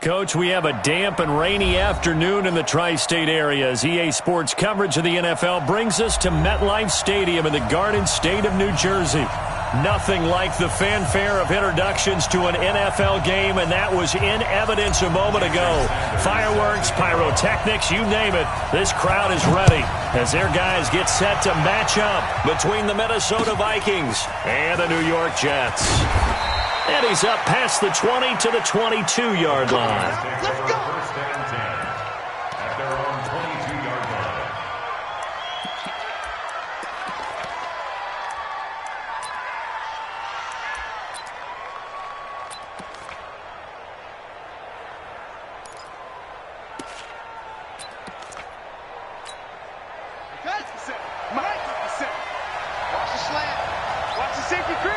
Coach, we have a damp and rainy afternoon in the tri-state area as EA Sports coverage of the NFL brings us to MetLife Stadium in the Garden State of New Jersey. Nothing like the fanfare of introductions to an NFL game, and that was in evidence a moment ago. Fireworks, pyrotechnics, you name it. This crowd is ready as their guys get set to match up between the Minnesota Vikings and the New York Jets. And he's up past the 20 to the 22-yard line. Let's go. First and 10 at their own 22-yard line. Watch the slant. Watch the safety creep.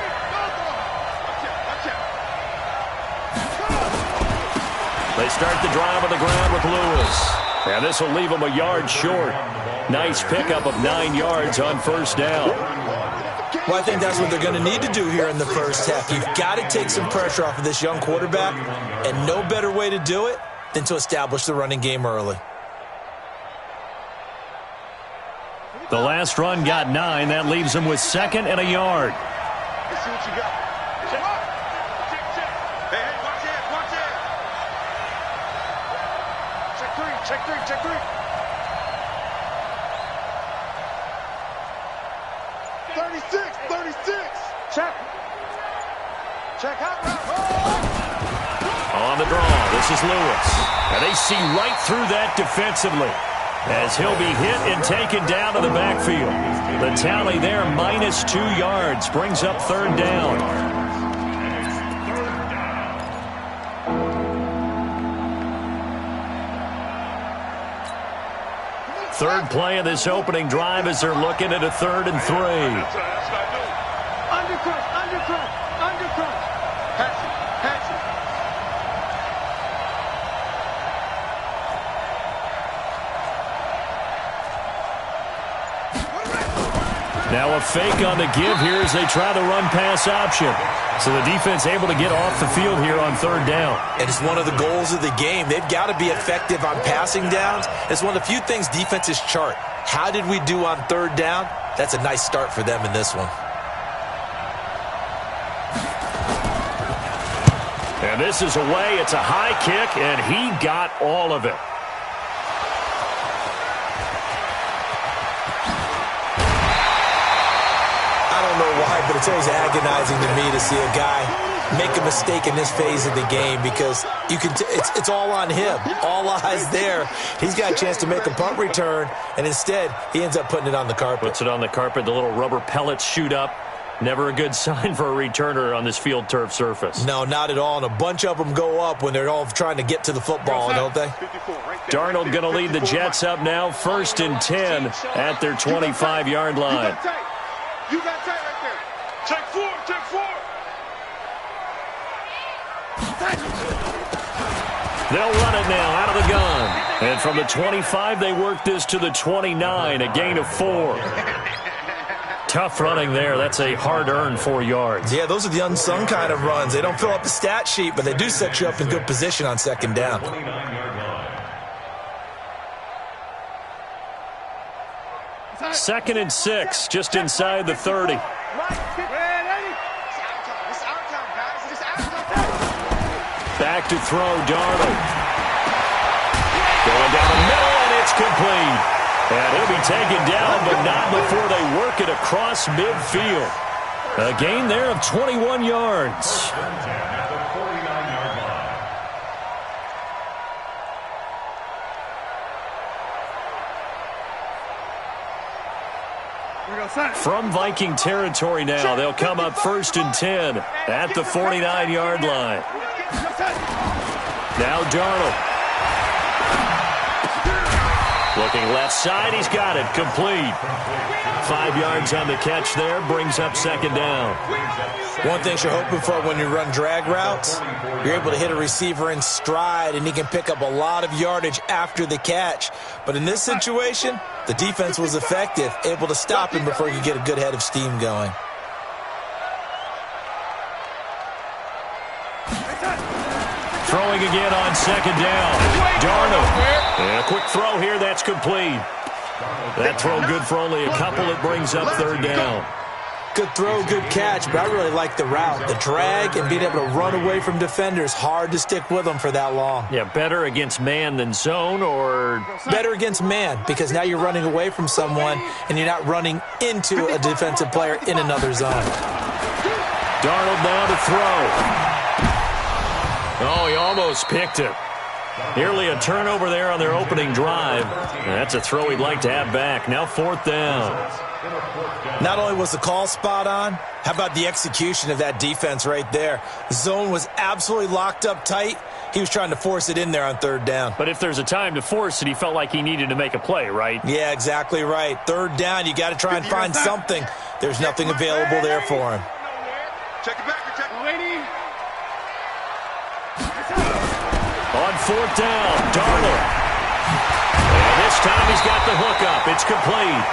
They start the drive on the ground with Lewis. And this will leave them a yard short. Nice pickup of 9 yards on first down. Well, I think that's what they're going to need to do here in the first half. You've got to take some pressure off of this young quarterback, and no better way to do it than to establish the running game early. The last run got 9. That leaves them with 2nd and a yard. Let's see what you got. Check. Hey, watch it. Check three. 36. Check. On the draw, this is Lewis. And they see right through that defensively as he'll be hit and taken down to the backfield. The tally there, -2 yards, brings up 3rd down. Third play of this opening drive as they're looking at a 3rd and 3. Undercut. Patch it. Now a fake on the give here as they try the run-pass option. So the defense able to get off the field here on 3rd down. And it's one of the goals of the game. They've got to be effective on passing downs. It's one of the few things defenses chart. How did we do on 3rd down? That's a nice start for them in this one. And this is away. It's a high kick, and he got all of it. But it's always agonizing to me to see a guy make a mistake in this phase of the game because you can. It's all on him. All eyes there. He's got a chance to make a punt return, and instead he ends up putting it on the carpet. Puts it on the carpet. The little rubber pellets shoot up. Never a good sign for a returner on this field turf surface. No, not at all. And a bunch of them go up when they're all trying to get to the football, don't they? Darnold going to lead the Jets up now. 1st and 10 at their 25-yard line. You got tight right there. Check 4. They'll run it now out of the gun. And from the 25, they work this to the 29, a gain of 4. Tough running there. That's a hard-earned 4 yards. Yeah, those are the unsung kind of runs. They don't fill up the stat sheet, but they do set you up in good position on 2nd down. 2nd and 6, just inside the 30. Back to throw, Darnold. Going down the middle, and it's complete. And he'll be taken down, but not before they work it across midfield. A gain there of 21 yards. From Viking territory now, they'll come up 1st and 10 at the 49-yard line. Now Darnold. Looking left side, he's got it, complete. 5 yards on the catch there, brings up 2nd down. One thing you're hoping for when you run drag routes, you're able to hit a receiver in stride, and he can pick up a lot of yardage after the catch. But in this situation, the defense was effective, able to stop him before he could get a good head of steam going. throwing again on second down. Darnold. And a quick throw here. That's complete. That throw good for only a couple. It brings up third down. Good throw, good catch, but I really like the route. The drag and being able to run away from defenders, hard to stick with them for that long. Yeah, better against man than zone, or? Better against man, because now you're running away from someone and you're not running into a defensive player in another zone. Darnold now to throw. Oh, he almost picked it. Nearly a turnover there on their opening drive. That's a throw he'd like to have back. Now fourth down. Not only was the call spot on, how about the execution of that defense right there? The zone was absolutely locked up tight. He was trying to force it in there on third down. But if there's a time to force it, he felt like he needed to make a play, right? Yeah, exactly right. Third down, you got to try and find something. There's nothing available there for him. Check it back. Check it. Lady. On fourth down, Darnold. And this time he's got the hookup. It's complete.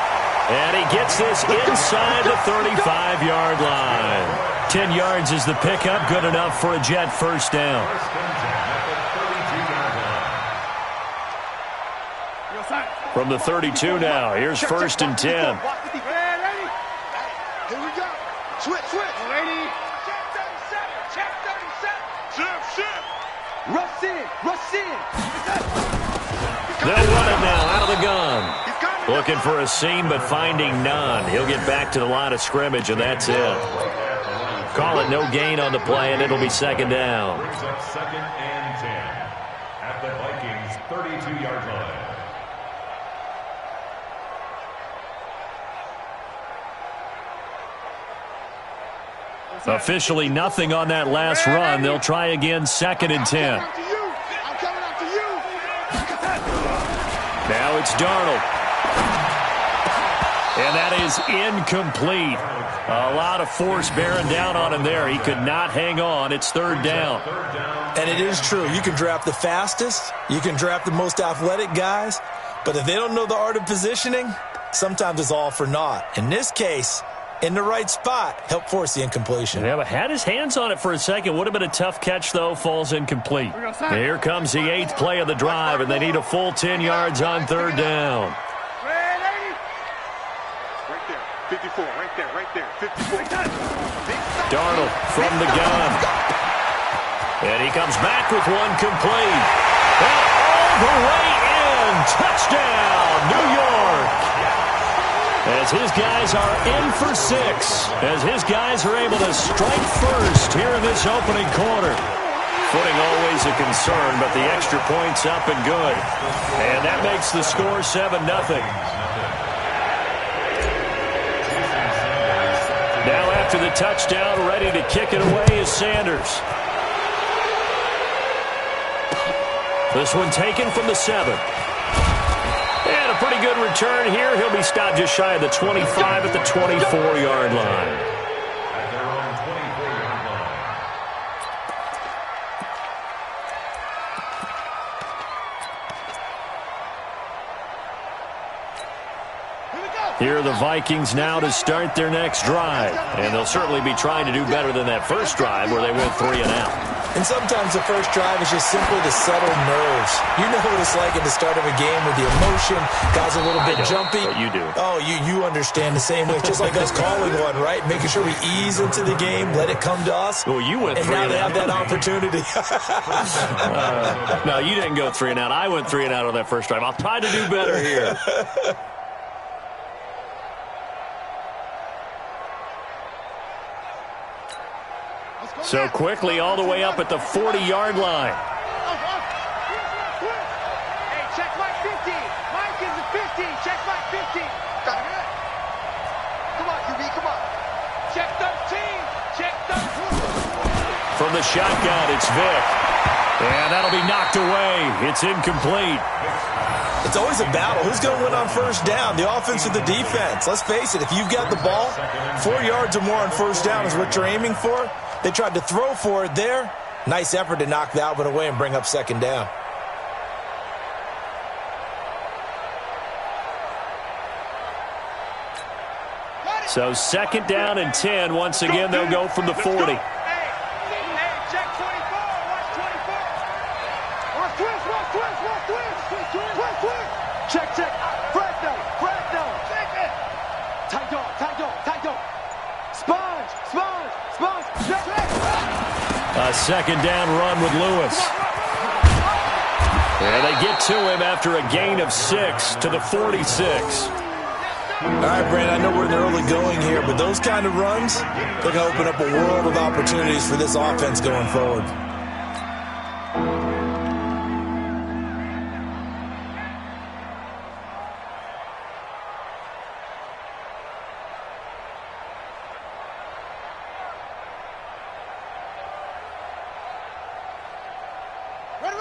And he gets this inside the 35-yard line. 10 yards is the pickup. Good enough for a Jet first down. From the 32 now, here's first and 10. Here we go. Switch. Lady. Check 37. Shift. Rush in. They'll run it now out of the gun. Looking for a seam, but finding none. He'll get back to the line of scrimmage, and that's it. Call it no gain on the play, and it'll be second down. Brings up second and 10 at the Vikings' 32-yard line. Officially nothing on that last run. They'll try again, second and 10. I'm coming after you. Now it's Darnold. And that is incomplete. A lot of force bearing down on him there. He could not hang on. It's third down. And it is true. You can draft the fastest. You can draft the most athletic guys. But if they don't know the art of positioning, sometimes it's all for naught. In this case, in the right spot, help force the incompletion. Yeah, but had his hands on it for a second. Would have been a tough catch, though. Falls incomplete. Here comes the 8th play of the drive, and they need a full 10 yards on third down. Right there. 54. Darnold from the gun. And he comes back with one complete. And all the way in. Touchdown, New York. As his guys are in for 6. As his guys are able to strike first here in this opening quarter. Footing always a concern, but the extra point's up and good. And that makes the score 7-0. Now after the touchdown, ready to kick it away is Sanders. This one taken from the 7. And a pretty good return here. He'll be stopped just shy of the 25 at the 24-yard line. At their own 24-yard line. Here are the Vikings now to start their next drive. And they'll certainly be trying to do better than that first drive where they went 3 and out. And sometimes the first drive is just simply to settle nerves. You know what it's like at the start of a game with the emotion. Guys are a little bit jumpy. But you do. Oh, you understand the same way. It's just like us calling one, right? Making sure we ease into the game, let it come to us. Well, you went 3 and and now they out. have that opportunity. No, you didn't go 3 and out. I went 3 and out on that first drive. I'll try to do better here. So quickly all the way up at the 40-yard line. Hey, check Mike 50. Mike is at 50. Check Mike 50. Got it. Come on, QB, come on. Check 13. Check 13. From the shotgun, it's Vic. And that'll be knocked away. It's incomplete. It's always a battle. Who's going to win on first down, the offense or the defense? Let's face it, if you've got the ball, 4 yards or more on first down is what you're aiming for. They tried to throw for it there. Nice effort to knock that one away and bring up second down. So second down and 10. Once again, they'll go from the 40. Hey, check 24. Watch 24. second down run with Lewis. And they get to him after a gain of 6 to the 46. All right, Brandon, I know we're in the early going here, but those kind of runs, they're going to open up a world of opportunities for this offense going forward.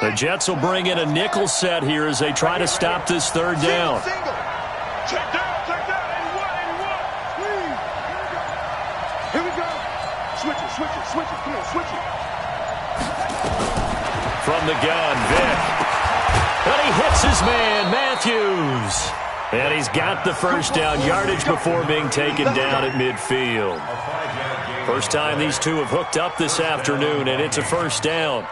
The Jets will bring in a nickel set here as they try to stop this third down. Check down, and one. Here we go. Switch it. Come on, switch it. From the gun, Vic. And he hits his man, Matthews. And he's got the first down yardage before being taken down at midfield. First time these two have hooked up this afternoon, and it's a first down.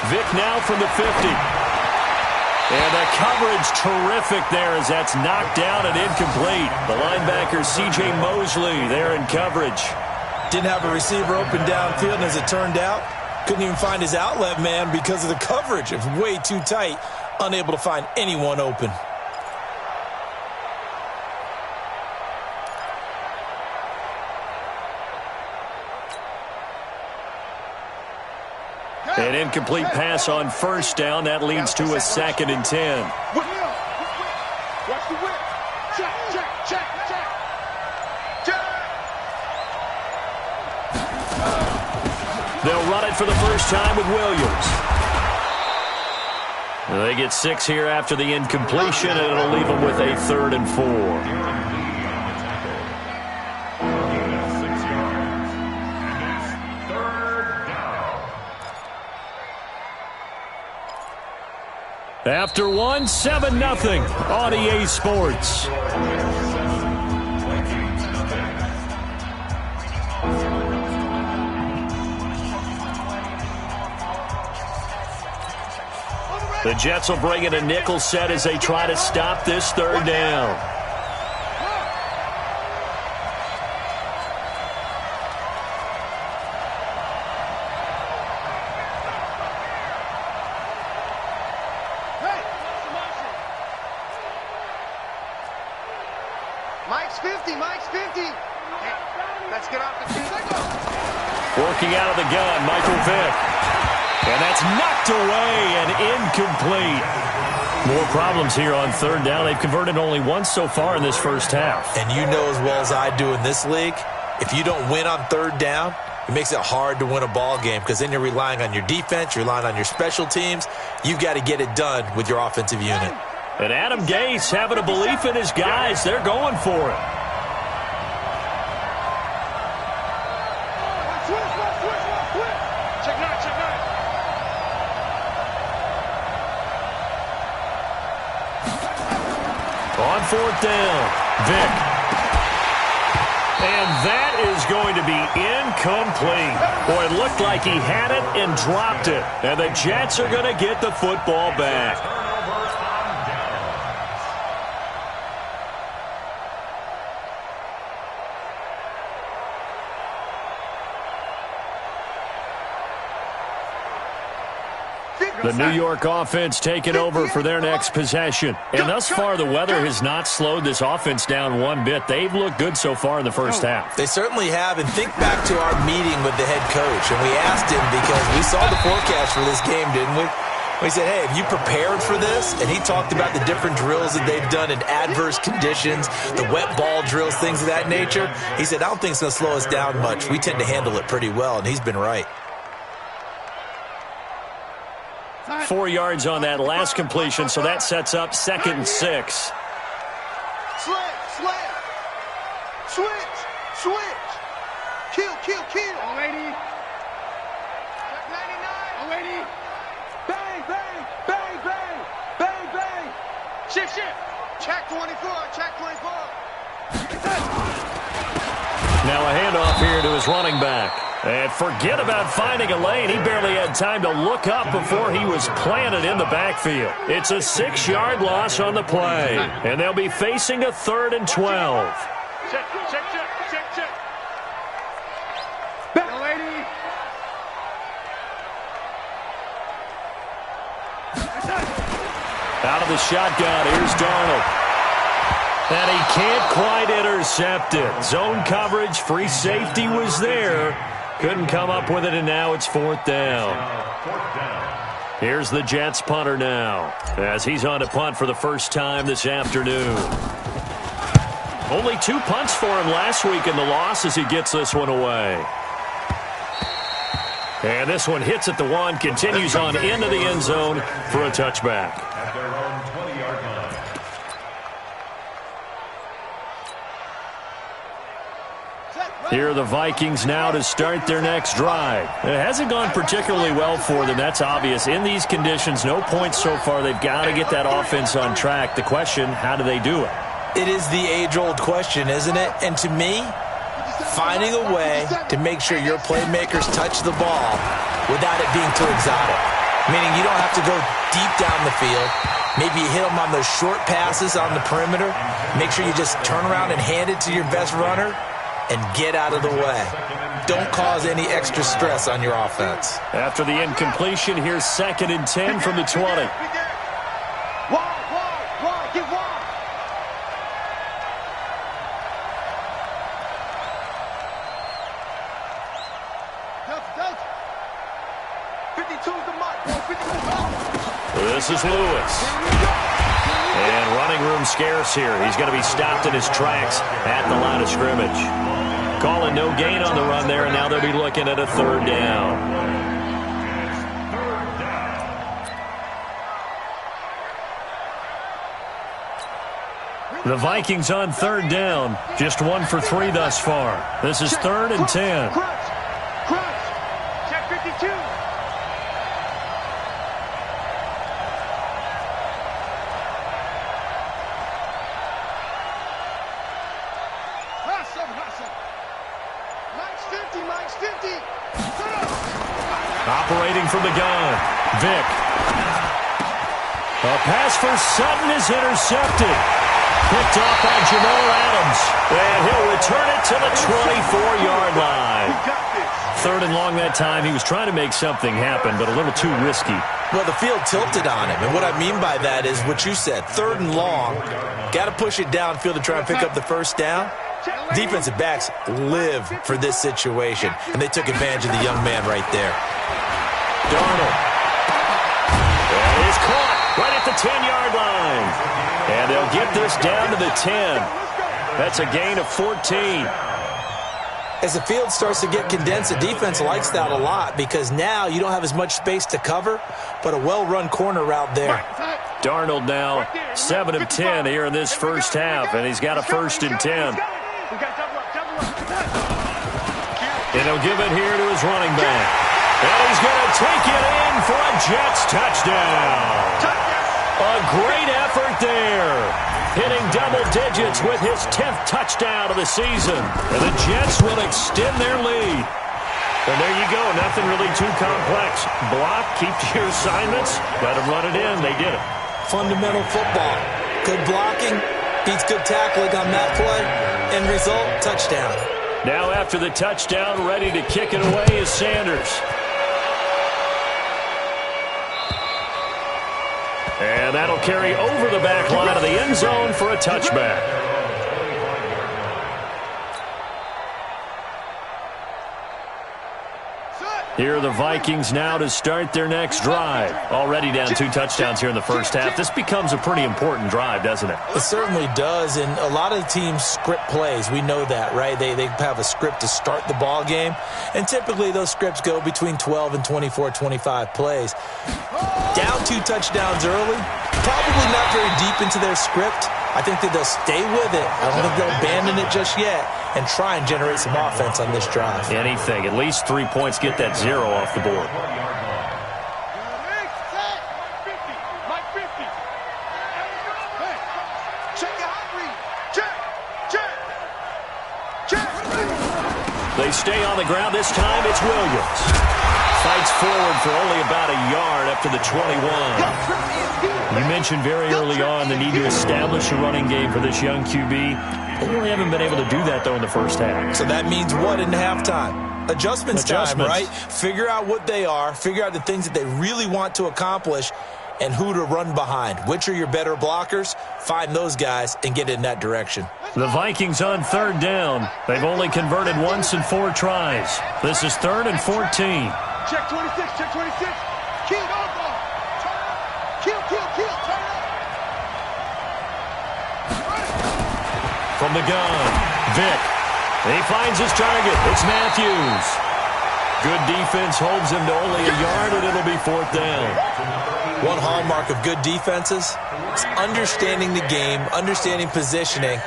Vic now from the 50. And the coverage terrific there as that's knocked down and incomplete. The linebacker C.J. Mosley there in coverage. Didn't have a receiver open downfield, and as it turned out, couldn't even find his outlet man because of the coverage. It was way too tight, unable to find anyone open. An incomplete pass on first down. That leads to a 2nd and 10. Watch the whip. Check. They'll run it for the first time with Williams. They get 6 here after the incompletion, and it'll leave them with a 3rd and 4. After 1, 7-0 on EA Sports. The Jets will bring in a nickel set as they try to stop this third down. Mike's 50. Let's get off the field. Working out of the gun, Michael Vick. And that's knocked away and incomplete. More problems here on third down. They've converted only once so far in this first half. And you know as well as I do in this league, if you don't win on third down, it makes it hard to win a ball game because then you're relying on your defense, you're relying on your special teams. You've got to get it done with your offensive unit. And Adam Gase having a belief in his guys. They're going for it. On fourth down, Vic. And that is going to be incomplete. Boy, it looked like he had it and dropped it. And the Jets are going to get the football back. The New York offense taking over for their next possession. And thus far, the weather has not slowed this offense down one bit. They've looked good so far in the first half. They certainly have. And think back to our meeting with the head coach. And we asked him because we saw the forecast for this game, didn't we? We said, hey, have you prepared for this? And he talked about the different drills that they've done in adverse conditions, the wet ball drills, things of that nature. He said, I don't think it's going to slow us down much. We tend to handle it pretty well, and he's been right. 4 yards on that last completion, so that sets up 2nd and 6. Switch. Kill, kill, kill. Oh, lady. Check 99. Oh, lady. Bang, bang, bang, bang, bang, bang. Shift, shift. Check 24, check 24. Now a handoff here to his running back. And forget about finding a lane. He barely had time to look up before he was planted in the backfield. It's a 6-yard loss on the play. And they'll be facing a 3rd and 12. Check, check, check, check, check. Back, lady. Out of the shotgun, here's Darnold. And he can't quite intercept it. Zone coverage, free safety was there. Couldn't come up with it, and now it's 4th down. Here's the Jets punter now, as he's on to punt for the first time this afternoon. Only 2 punts for him last week in the loss as he gets this one away. And this one hits at the 1, continues on into the end zone for a touchback. At their own 20-yard line. Here are the Vikings now to start their next drive. It hasn't gone particularly well for them, that's obvious. In these conditions, no points so far. They've got to get that offense on track. The question, how do they do it? It is the age-old question, isn't it? And to me, finding a way to make sure your playmakers touch the ball without it being too exotic. Meaning you don't have to go deep down the field. Maybe you hit them on those short passes on the perimeter. Make sure you just turn around and hand it to your best runner and get out of the way. Don't cause any extra stress on your offense. After the incompletion, here's 2nd and 10 from the 20. Wide, get wide. Delta. 52's the mark. 52. This is Lewis. And running room scarce here. He's going to be stopped in his tracks at the line of scrimmage. Calling no gain on the run there, and now they'll be looking at a 3rd down. The Vikings on 3rd down. Just 1 for 3 thus far. This is 3rd and 10. Crunch. Check 52. Mike's 50. Operating from the gun. Vick. A pass for Sutton is intercepted. Picked off by Jamal Adams. And he'll return it to the 24-yard line. 3rd and long that time. He was trying to make something happen, but a little too risky. Well, the field tilted on him. And what I mean by that is what you said. 3rd and long. Got to push it downfield to try and pick up the 1st down. Defensive backs live for this situation, and they took advantage of the young man right there. Darnold. That is caught right at the 10-yard line. And they'll get this down to the 10. That's a gain of 14. As the field starts to get condensed, the defense likes that a lot because now you don't have as much space to cover, but a well-run corner route there. Darnold now 7 of 10 here in this first half, and he's got a 1st and 10. And he'll give it here to his running back. And he's going to take it in for a Jets touchdown. A great effort there. Hitting double digits with his 10th touchdown of the season. And the Jets will extend their lead. And there you go. Nothing really too complex. Block, keep to your assignments. Let them run it in. They did it. Fundamental football. Good blocking beats good tackling on that play. End result, touchdown. Now after the touchdown, ready to kick it away is Sanders. And that'll carry over the back line of the end zone for a touchback. Here are the Vikings now to start their next drive. Already down 2 touchdowns here in the first half. This becomes a pretty important drive, doesn't it? It certainly does, and a lot of teams script plays. We know that, right? They have a script to start the ball game, and typically those scripts go between 12 and 24, 25 plays. Down 2 touchdowns early, probably not very deep into their script, I think that they'll stay with it. I don't think they'll abandon it just yet and try and generate some offense on this drive. Anything. At least 3 points, get that 0 off the board. They stay on the ground. This time it's Williams. Fights forward for only about a yard up to the 21. You mentioned very early on the need to establish a running game for this young QB. They really haven't been able to do that, though, in the first half. So that means what in halftime? Adjustments time, right? Figure out what they are. Figure out the things that they really want to accomplish and who to run behind. Which are your better blockers? Find those guys and get in that direction. The Vikings on third down. They've only converted once in 4 tries. This is 3rd and 14. Check 26, check 26. Kill, go. Kill. Turn up. From the gun, Vic. He finds his target. It's Matthews. Good defense holds him to only a yard, and it'll be 4th down. One hallmark of good defenses is understanding the game, understanding positioning,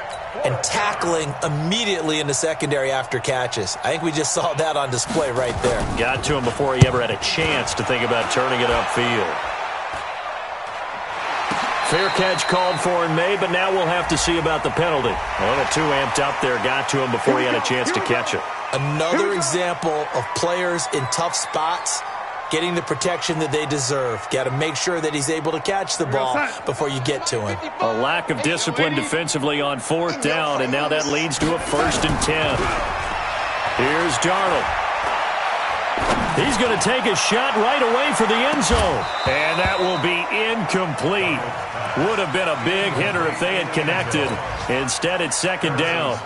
and tackling immediately in the secondary after catches. I think we just saw that on display right there. Got to him before he ever had a chance to think about turning it upfield. Fair catch called for and made, but now we'll have to see about the penalty. A little too amped up there. Got to him before he had a chance to catch it. Another example of players in tough spots getting the protection that they deserve. Got to make sure that he's able to catch the ball before you get to him. A lack of discipline defensively on 4th down, and now that leads to a 1st and 10. Here's Darnold. He's going to take a shot right away for the end zone. And that will be incomplete. Would have been a big hitter if they had connected. Instead, it's 2nd down.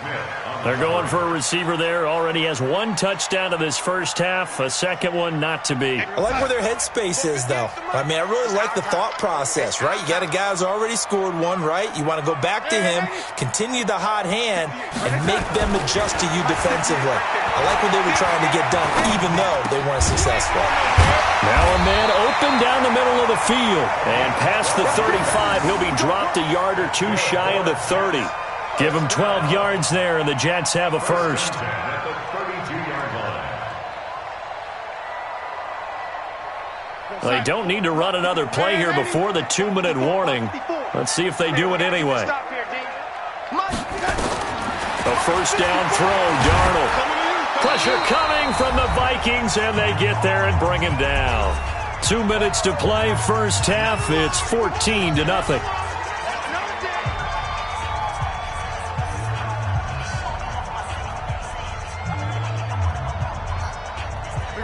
They're going for a receiver there. Already has 1 touchdown to this first half. A second one not to be. I like where their headspace is, though. I mean, I really like the thought process, right? You got a guy who's already scored 1, right? You want to go back to him, continue the hot hand, and make them adjust to you defensively. I like what they were trying to get done, even though they weren't successful. Now a man open down the middle of the field. And past the 35, he'll be dropped a yard or 2 shy of the 30. Give him 12 yards there, and the Jets have a first. They don't need to run another play here before the 2-minute warning. Let's see if they do it anyway. A first down throw, Darnold. Pressure coming from the Vikings, and they get there and bring him down. 2 minutes to play, first half. It's 14-0.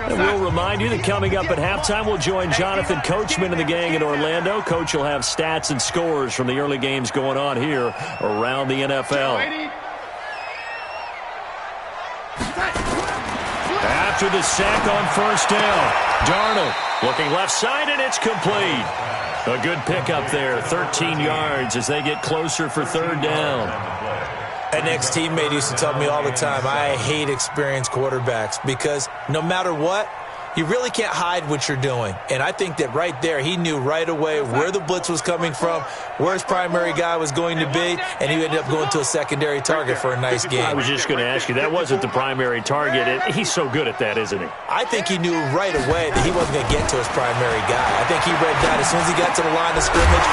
And we'll remind you that coming up at halftime, we'll join Jonathan Coachman and the gang in Orlando. Coach will have stats and scores from the early games going on here around the NFL. After the sack on first down, Darnold looking left side, and it's complete. A good pickup there, 13 yards as they get closer for 3rd down. An ex-teammate used to tell me all the time, I hate experienced quarterbacks because no matter what, you really can't hide what you're doing. And I think that right there, he knew right away where the blitz was coming from, where his primary guy was going to be, and he ended up going to a secondary target for a nice game. I was just going to ask you, that wasn't the primary target. He's so good at that, isn't he? I think he knew right away that he wasn't going to get to his primary guy. I think he read that as soon as he got to the line of scrimmage,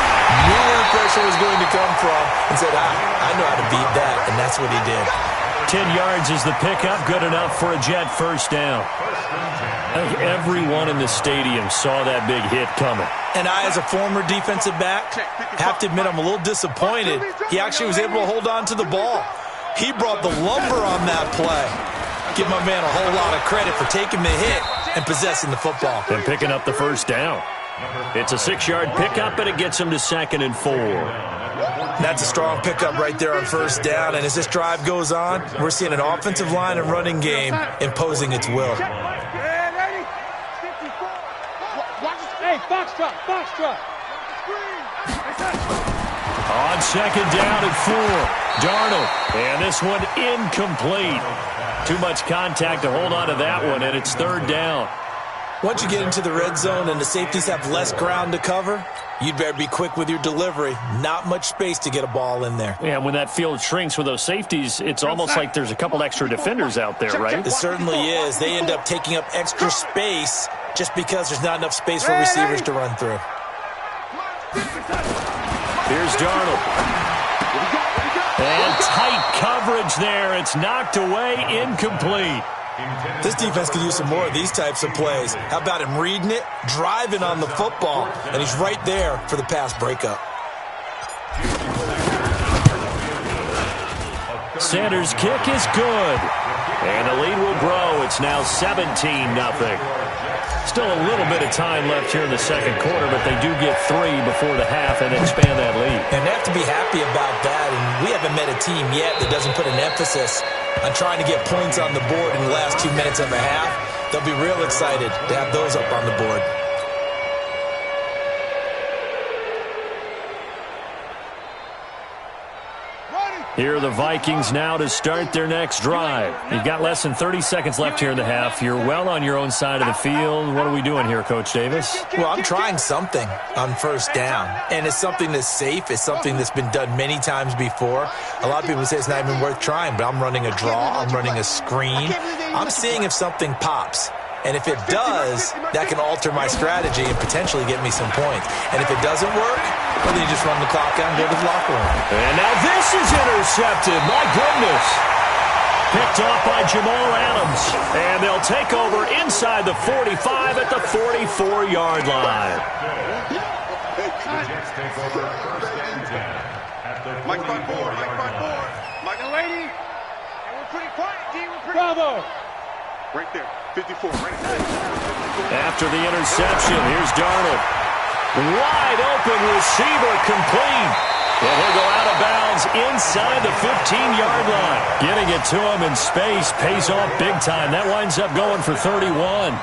knew where the pressure was going to come from, and said, I know how to beat that, and that's what he did. 10 yards is the pickup, good enough for a Jet first down. I think everyone in the stadium saw that big hit coming. And I, as a former defensive back, have to admit I'm a little disappointed. He actually was able to hold on to the ball. He brought the lumber on that play. Give my man a whole lot of credit for taking the hit and possessing the football. And picking up the first down. It's a 6-yard pickup, and it gets him to 2nd and 4. That's a strong pickup right there on first down. And as this drive goes on, we're seeing an offensive line and running game imposing its will. Hey, box truck. On 2nd down and 4, Darnold. And this one incomplete. Too much contact to hold on to that one, and it's 3rd down. Once you get into the red zone and the safeties have less ground to cover, you'd better be quick with your delivery. Not much space to get a ball in there. Yeah, when that field shrinks with those safeties, it's almost like there's a couple extra defenders out there, right? It certainly is. They end up taking up extra space just because there's not enough space for receivers to run through. Here's Darnold. And tight coverage there. It's knocked away, incomplete. This defense could use some more of these types of plays. How about him reading it, driving on the football, and he's right there for the pass breakup. Sanders' kick is good. And the lead will grow. It's now 17-0. Still a little bit of time left here in the second quarter, but they do get 3 before the half and expand that lead. And they have to be happy about that. And we haven't met a team yet that doesn't put an emphasis on trying to get points on the board in the last 2 minutes of a half. They'll be real excited to have those up on the board. Here are the Vikings now to start their next drive. You've got less than 30 seconds left here in the half. You're well on your own side of the field. What are we doing here, Coach Davis? Well, I'm trying something on first down. And it's something that's safe. It's something that's been done many times before. A lot of people say it's not even worth trying, but I'm running a draw. I'm running a screen. I'm seeing if something pops. And if it does, that can alter my strategy and potentially get me some points. And if it doesn't work, well, then you just run the clock out and go to the locker room. And now this is intercepted. My goodness. Picked off by Jamal Adams. And they'll take over inside the 45 at the 44-yard line. Mike 5-4, Mike 5-4. Mike lady. And we're pretty quiet, D. We're pretty... Bravo. Right there. 54, right there. After the interception, here's Darnold. Wide open receiver, complete. And he'll go out of bounds inside the 15-yard line. Getting it to him in space pays off big time. That winds up going for 31. First and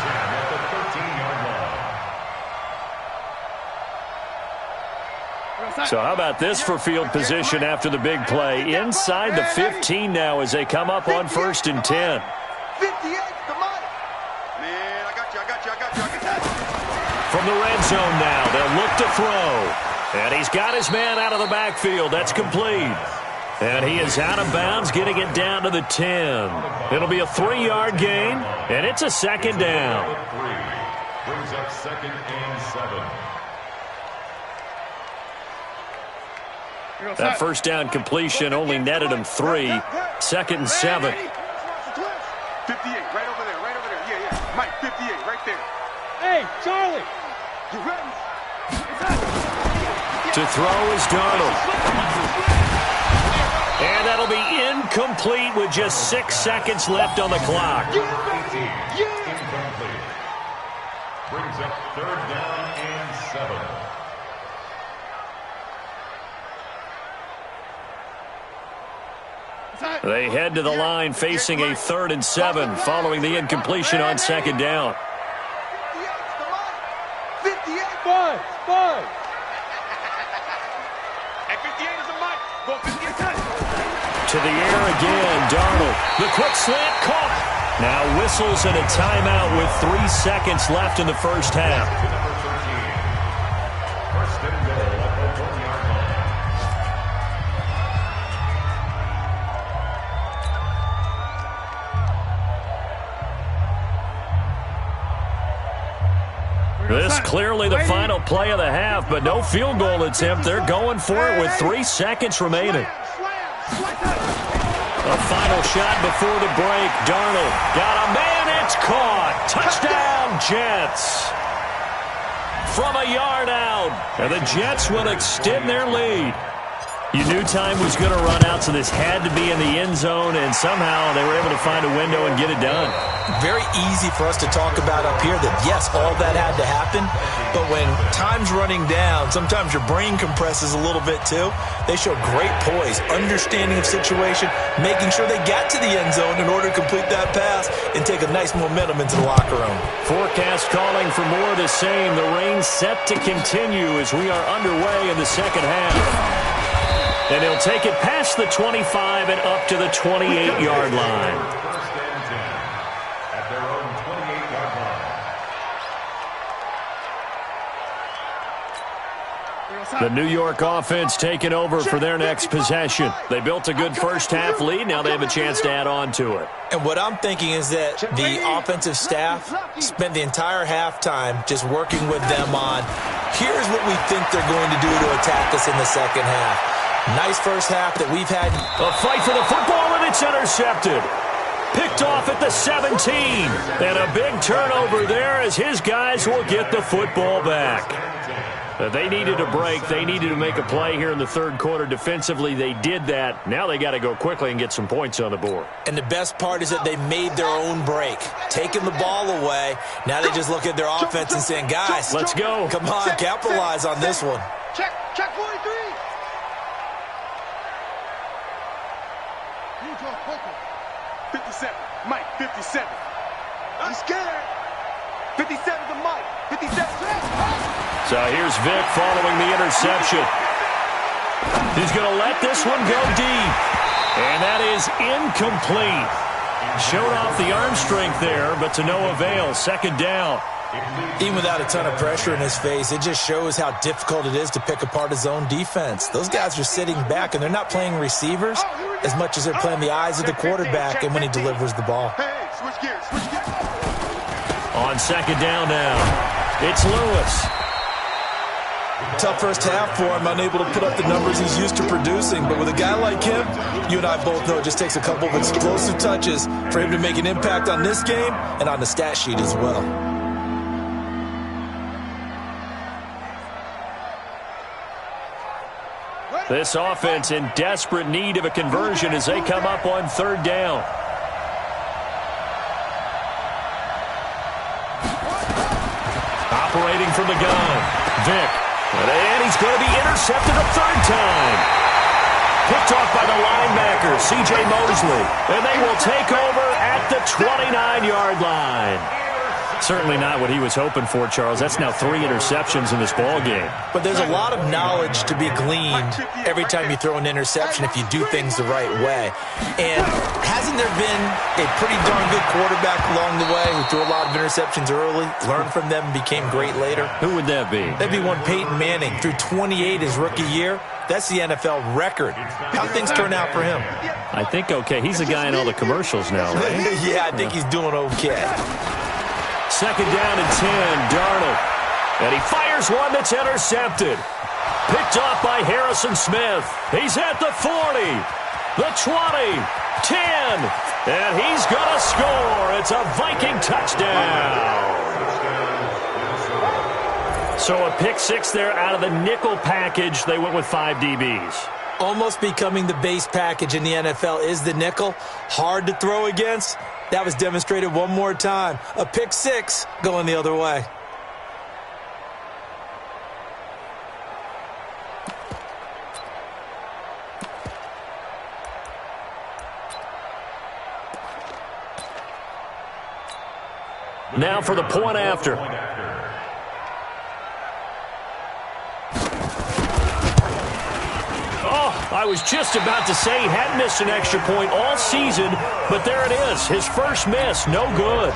10 at the 13-yard line. So how about this for field position after the big play? Inside the 15 now as they come up on first and 10. 58, come on. Man, I got you. From the red zone now, they'll look to throw. And he's got his man out of the backfield. That's complete. And he is out of bounds, getting it down to the 10. It'll be a 3-yard gain, and it's a second down. Brings up second and 7. That first down completion only netted him 3. Second and 7. 58, right over there. Yeah. Mike, 58, right there. Hey, Charlie. You ready? To throw is Darnold. And that'll be incomplete with just 6 seconds left on the clock. Incomplete. Brings up third down and 7. They head to the line facing a 3rd and 7 following the incompletion on second down. 58, 5. And 58 is a Mike. Go 58 times. To the air again, Darnold. The quick slant caught. Now whistles and a timeout with 3 seconds left in the first half. First and goal at the 1-yard line. This clearly the final play of the half, but no field goal attempt. They're going for it with 3 seconds remaining. A final shot before the break. Darnold got a man. It's caught. Touchdown, Jets. From a yard out. And the Jets will extend their lead. You knew time was going to run out, so this had to be in the end zone, and somehow they were able to find a window and get it done. Very easy for us to talk about up here that, yes, all that had to happen, but when time's running down, sometimes your brain compresses a little bit too. They show great poise, understanding of situation, making sure they got to the end zone in order to complete that pass and take a nice momentum into the locker room. Forecast calling for more of the same. The rain set to continue as we are underway in the second half. And he'll take it past the 25 and up to the 28-yard line. First and 10 at their own The New York offense taking over for their next possession. They built a good first-half lead. Now they have a chance to add on to it. And what I'm thinking is that the offensive staff spent the entire halftime just working with them on, here's what we think they're going to do to attack us in the second half. Nice first half that we've had. A fight for the football, and it's intercepted. Picked off at the 17. And a big turnover there as his guys will get the football back. They needed a break. They needed to make a play here in the third quarter. Defensively, they did that. Now they got to go quickly and get some points on the board. And the best part is that they made their own break. Taking the ball away. Now they just look at their offense and saying, guys, let's go. Come on, capitalize on this one. Check 43. 57. Mike, 57. I'm scared. 57 to Mike. 57. So here's Vic following the interception. He's going to let this one go deep. And that is incomplete. Showed off the arm strength there, but to no avail. Second down. Even without a ton of pressure in his face, it just shows how difficult it is to pick apart his own defense. Those guys are sitting back, and they're not playing receivers as much as they're playing the eyes of the quarterback and when he delivers the ball. Hey, switch gears, switch gears. On second down now, it's Lewis. Tough first half for him, unable to put up the numbers he's used to producing. But with a guy like him, you and I both know it just takes a couple of explosive touches for him to make an impact on this game and on the stat sheet as well. This offense in desperate need of a conversion as they come up on third down. Operating from the gun, Vic. And he's going to be intercepted a third time. Picked off by the linebacker, C.J. Mosley. And they will take over at the 29-yard line. Certainly not what he was hoping for, Charles. That's now 3 interceptions in this ball game. But there's a lot of knowledge to be gleaned every time you throw an interception if you do things the right way. And hasn't there been a pretty darn good quarterback along the way who threw a lot of interceptions early, learned from them, and became great later? Who would that be? That'd be one Peyton Manning. Threw 28 his rookie year. That's the NFL record. How things turn out for him? I think okay. He's the guy in all the commercials now, right? Yeah, I think he's doing okay. Second down and 10, Darnold. And he fires one that's intercepted. Picked off by Harrison Smith. He's at the 40, the 20, 10, and he's going to score. It's a Viking touchdown. So a pick six there out of the nickel package. They went with 5 DBs. Almost becoming the base package in the NFL is the nickel. Hard to throw against. That was demonstrated one more time. A pick six going the other way. Now for the point after. I was just about to say he hadn't missed an extra point all season, but there it is. His first miss, no good.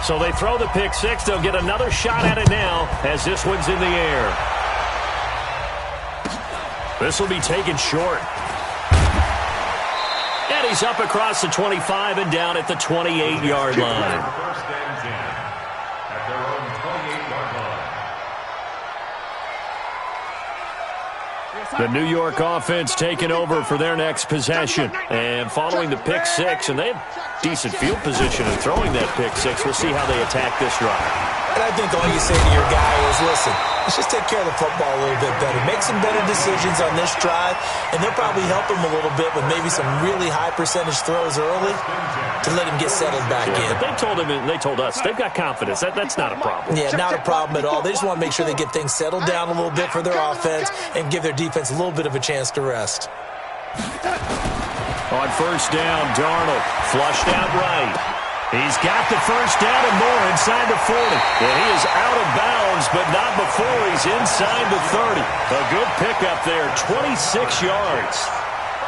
So they throw the pick six. They'll get another shot at it now as this one's in the air. This will be taken short. And he's up across the 25 and down at the 28-yard line. The New York offense taking over for their next possession. And following the pick six, and they have decent field position in throwing that pick six. We'll see how they attack this drive. And I think all you say to your guy is, listen, let's just take care of the football a little bit better. Make some better decisions on this drive, and they'll probably help him a little bit with maybe some really high percentage throws early to let him get settled back in. But they told him, and they told us, they've got confidence. That's not a problem. Yeah, not a problem at all. They just want to make sure they get things settled down a little bit for their offense and give their defense a little bit of a chance to rest. On first down, Darnold flushed out right. He's got the first down and more inside the 40. And he is out of bounds, but not before he's inside the 30. A good pickup there, 26 yards.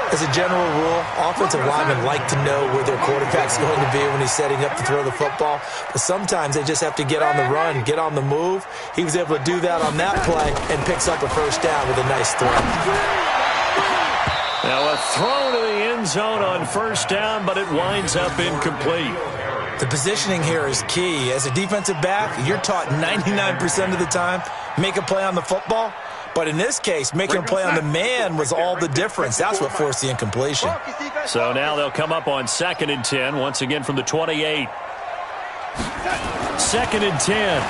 As a general rule, offensive linemen like to know where their quarterback's going to be when he's setting up to throw the football. But sometimes they just have to get on the run, get on the move. He was able to do that on that play and picks up a first down with a nice throw. Now a throw to the end zone on first down, but it winds up incomplete. The positioning here is key. As a defensive back, you're taught 99% of the time, make a play on the football. But in this case, making a play on the man was all the difference. That's what forced the incompletion. So now they'll come up on 2nd and 10, once again from the 28. 2nd and 10.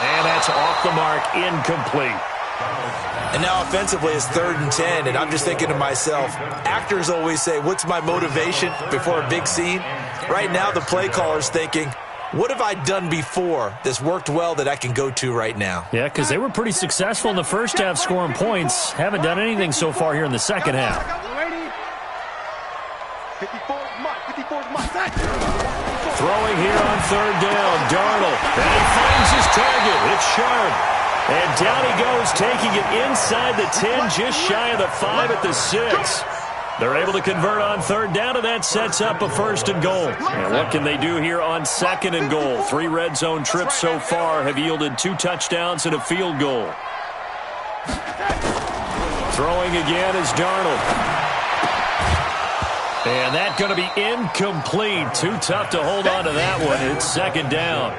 And that's off the mark, incomplete. And now offensively it's 3rd and 10, and I'm just thinking to myself, actors always say, what's my motivation before a big scene? Right now the play caller's thinking, what have I done before that's worked well that I can go to right now? Yeah, because they were pretty successful in the first half scoring points. Haven't done anything so far here in the second half. Throwing here on 3rd down, Darnold. And he finds his target. It's sharp. And down he goes, taking it inside the 10, just shy of the 5 at the 6. They're able to convert on 3rd down, and that sets up a 1st and goal. And what can they do here on 2nd and goal? 3 red zone trips so far have yielded 2 touchdowns and a field goal. Throwing again is Darnold. And that's going to be incomplete. Too tough to hold on to that one. It's 2nd down.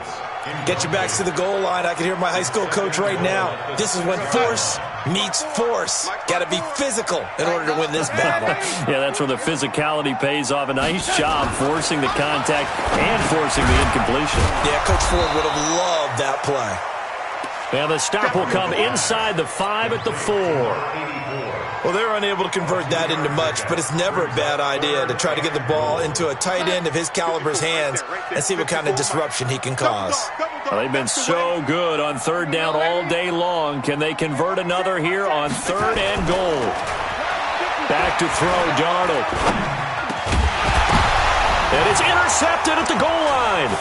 Get your backs to the goal line. I can hear my high school coach right now. This is when force meets force. Got to be physical in order to win this battle. Yeah, that's where the physicality pays off. A nice job forcing the contact and forcing the incompletion. Yeah, Coach Ford would have loved that play. And the stop will come inside the 5 at the 4. Well, they're unable to convert that into much, but it's never a bad idea to try to get the ball into a tight end of his caliber's hands and see what kind of disruption he can cause. Well, they've been so good on 3rd down all day long. Can they convert another here on 3rd and goal? Back to throw, Darnold. And it's intercepted at the goal line.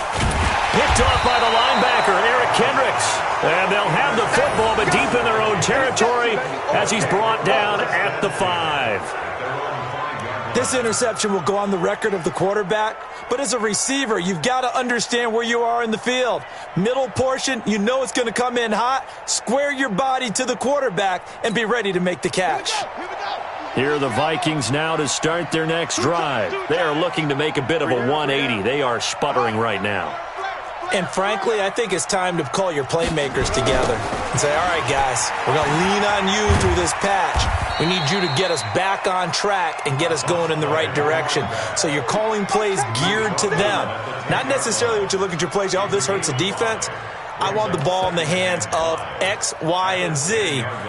Picked off by the linebacker, Eric Kendricks. And they'll have the football, but deep in their own territory as he's brought down at the 5. This interception will go on the record of the quarterback, but as a receiver, you've got to understand where you are in the field. Middle portion, you know it's going to come in hot. Square your body to the quarterback and be ready to make the catch. Here are the Vikings now to start their next drive. They are looking to make a bit of a 180. They are sputtering right now. And frankly, I think it's time to call your playmakers together and say, all right, guys, we're going to lean on you through this patch. We need you to get us back on track and get us going in the right direction. So you're calling plays geared to them. Not necessarily what you look at your plays, oh, this hurts the defense. I want the ball in the hands of X, Y, and Z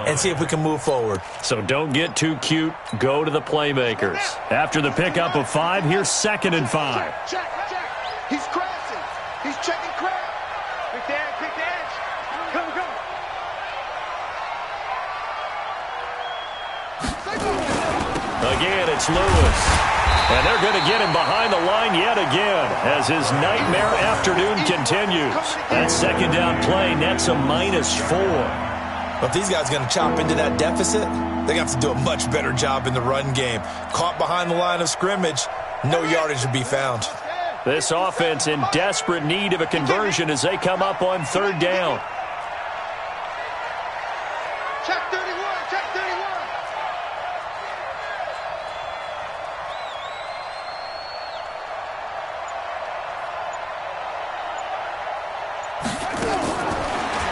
and see if we can move forward. So don't get too cute. Go to the playmakers. After the pickup of 5, here's 2nd and 5. Check. He's crashing. He's checking crap. Pick the edge. Come. Again, it's Lewis. And they're going to get him behind the line yet again as his nightmare afternoon continues. That 2nd down play nets a -4. But if these guys are going to chop into that deficit, they're going to have to do a much better job in the run game. Caught behind the line of scrimmage, no yardage to be found. This offense in desperate need of a conversion as they come up on 3rd down. Check 31.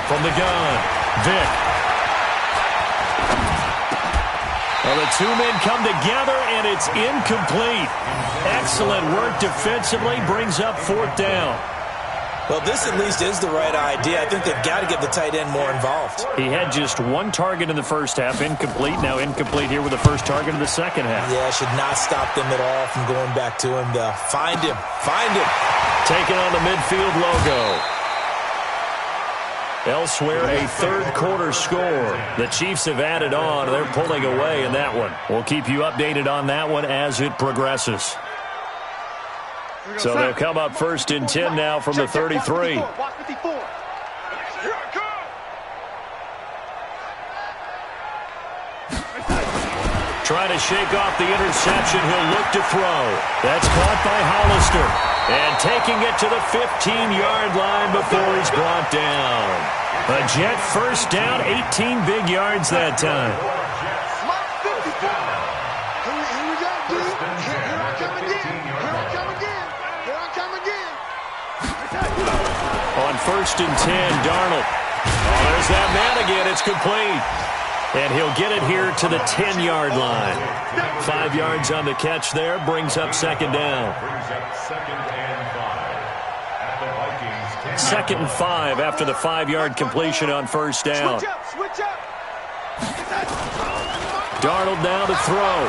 From the gun, Vic. Well, the 2 men come together, and it's incomplete. Excellent work defensively, brings up 4th down. Well, this at least is the right idea. I think they've got to get the tight end more involved. He had just 1 target in the first half, incomplete. Now incomplete here with the first target in the second half. Yeah, should not stop them at all from going back to him. Find him. Taking on the midfield logo. Elsewhere, a 3rd quarter score. The Chiefs have added on. They're pulling away in that one. We'll keep you updated on that one as it progresses. So they'll come up 1st and 10 now from the 33. Watch 54. Here I come. trying to shake off the interception. He'll look to throw. That's caught by Hollister. And taking it to the 15-yard line before he's brought down. A Jet first down, 18 big yards that time. On 1st and 10, Darnold. Oh, there's that man again. It's complete. And he'll get it here to the 10-yard line. 5 yards on the catch there. Brings up 2nd down. Second and 5 after the 5-yard completion on 1st down. Switch up. Darnold now to throw.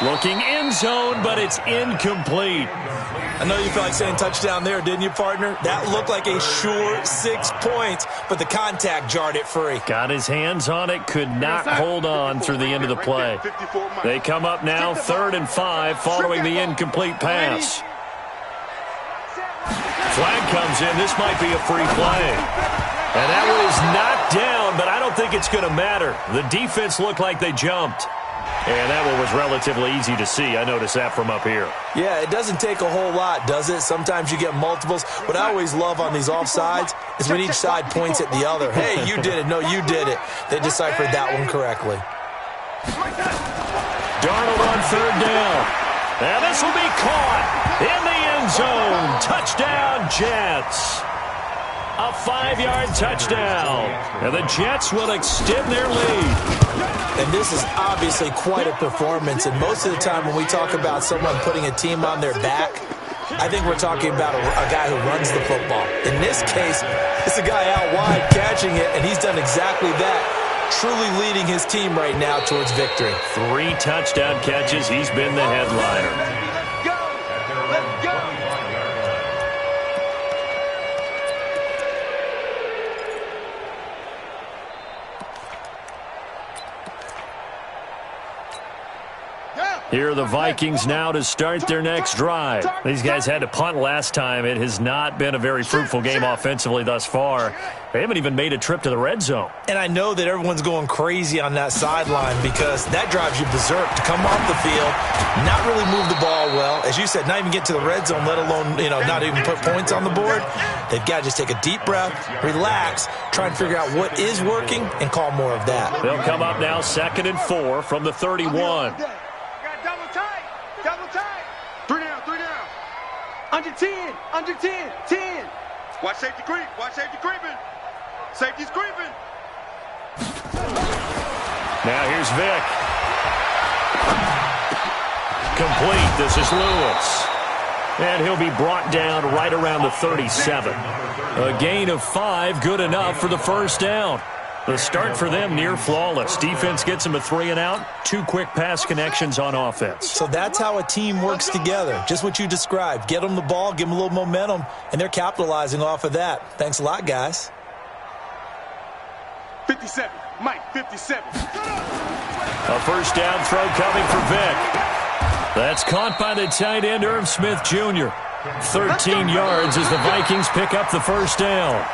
Looking end zone, but it's incomplete. I know you felt like saying touchdown there, didn't you, partner? That looked like a sure 6 points, but the contact jarred it free. Got his hands on it, could not hold on through the end of the play. They come up now 3rd and 5 following the incomplete pass. Flag comes in. This might be a free play. And that one is knocked down, but I don't think it's going to matter. The defense looked like they jumped. And that one was relatively easy to see. I noticed that from up here. Yeah, it doesn't take a whole lot, does it? Sometimes you get multiples. What I always love on these offsides is when each side points at the other. Hey, you did it. No, you did it. They deciphered that one correctly. Darnold on 3rd down. Now this will be caught in the end zone. Touchdown, Jets. A 5-yard touchdown. And the Jets will extend their lead. And this is obviously quite a performance. And most of the time when we talk about someone putting a team on their back, I think we're talking about a guy who runs the football. In this case, it's a guy out wide catching it, and he's done exactly that, truly leading his team right now towards victory. 3 touchdown catches. He's been the headliner. Here are the Vikings now to start their next drive. These guys had to punt last time. It has not been a very fruitful game offensively thus far. They haven't even made a trip to the red zone. And I know that everyone's going crazy on that sideline because that drives you berserk to come off the field, not really move the ball well. As you said, not even get to the red zone, let alone, not even put points on the board. They've got to just take a deep breath, relax, try and figure out what is working, and call more of that. They'll come up now 2nd and 4 from the 31. Double tight. 3 down. Under 10. 10. Watch safety creep. Creeping. Safety's creeping. Now here's Vick. Complete. This is Lewis. And he'll be brought down right around the 37. A gain of 5, good enough for the 1st down. The start for them near flawless. Defense gets them a 3 and out. 2 quick pass connections on offense. So that's how a team works together. Just what you described. Get them the ball, give them a little momentum, and they're capitalizing off of that. Thanks a lot, guys. 57. Mike, 57. A 1st down throw coming for Vick. That's caught by the tight end, Irv Smith Jr. 13 yards as the Vikings pick up the 1st down.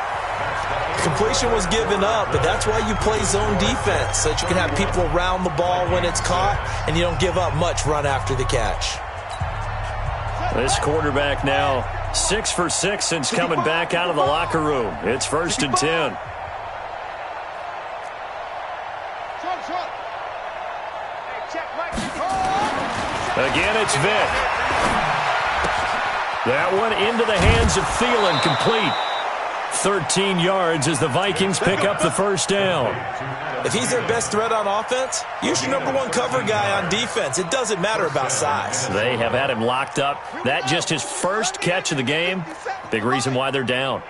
Completion was given up, but that's why you play zone defense, so that you can have people around the ball when it's caught, and you don't give up much run after the catch. This quarterback now 6 for 6 since coming back out of the locker room. It's 1st and 10. Again, it's Vick. That one into the hands of Thielen, complete. 13 yards as the Vikings pick up the 1st down. If he's their best threat on offense, use your #1 cover guy on defense. It doesn't matter about size. They have had him locked up. That just his first catch of the game. Big reason why they're down.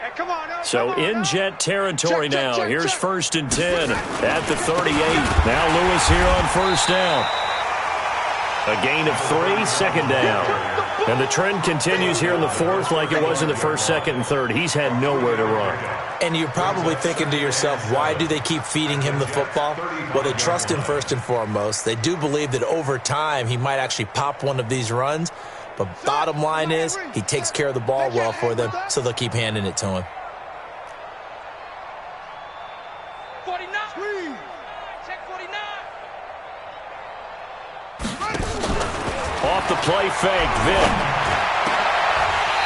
So in Jet territory now. Here's 1st and 10 at the 38. Now Lewis here on 1st down. A gain of 3, 2nd down. And the trend continues here in the 4th like it was in the 1st, 2nd, and 3rd. He's had nowhere to run. And you're probably thinking to yourself, why do they keep feeding him the football? Well, they trust him first and foremost. They do believe that over time he might actually pop one of these runs. But bottom line is he takes care of the ball well for them, so they'll keep handing it to him. 49. Check 49. off the play fake. Vick.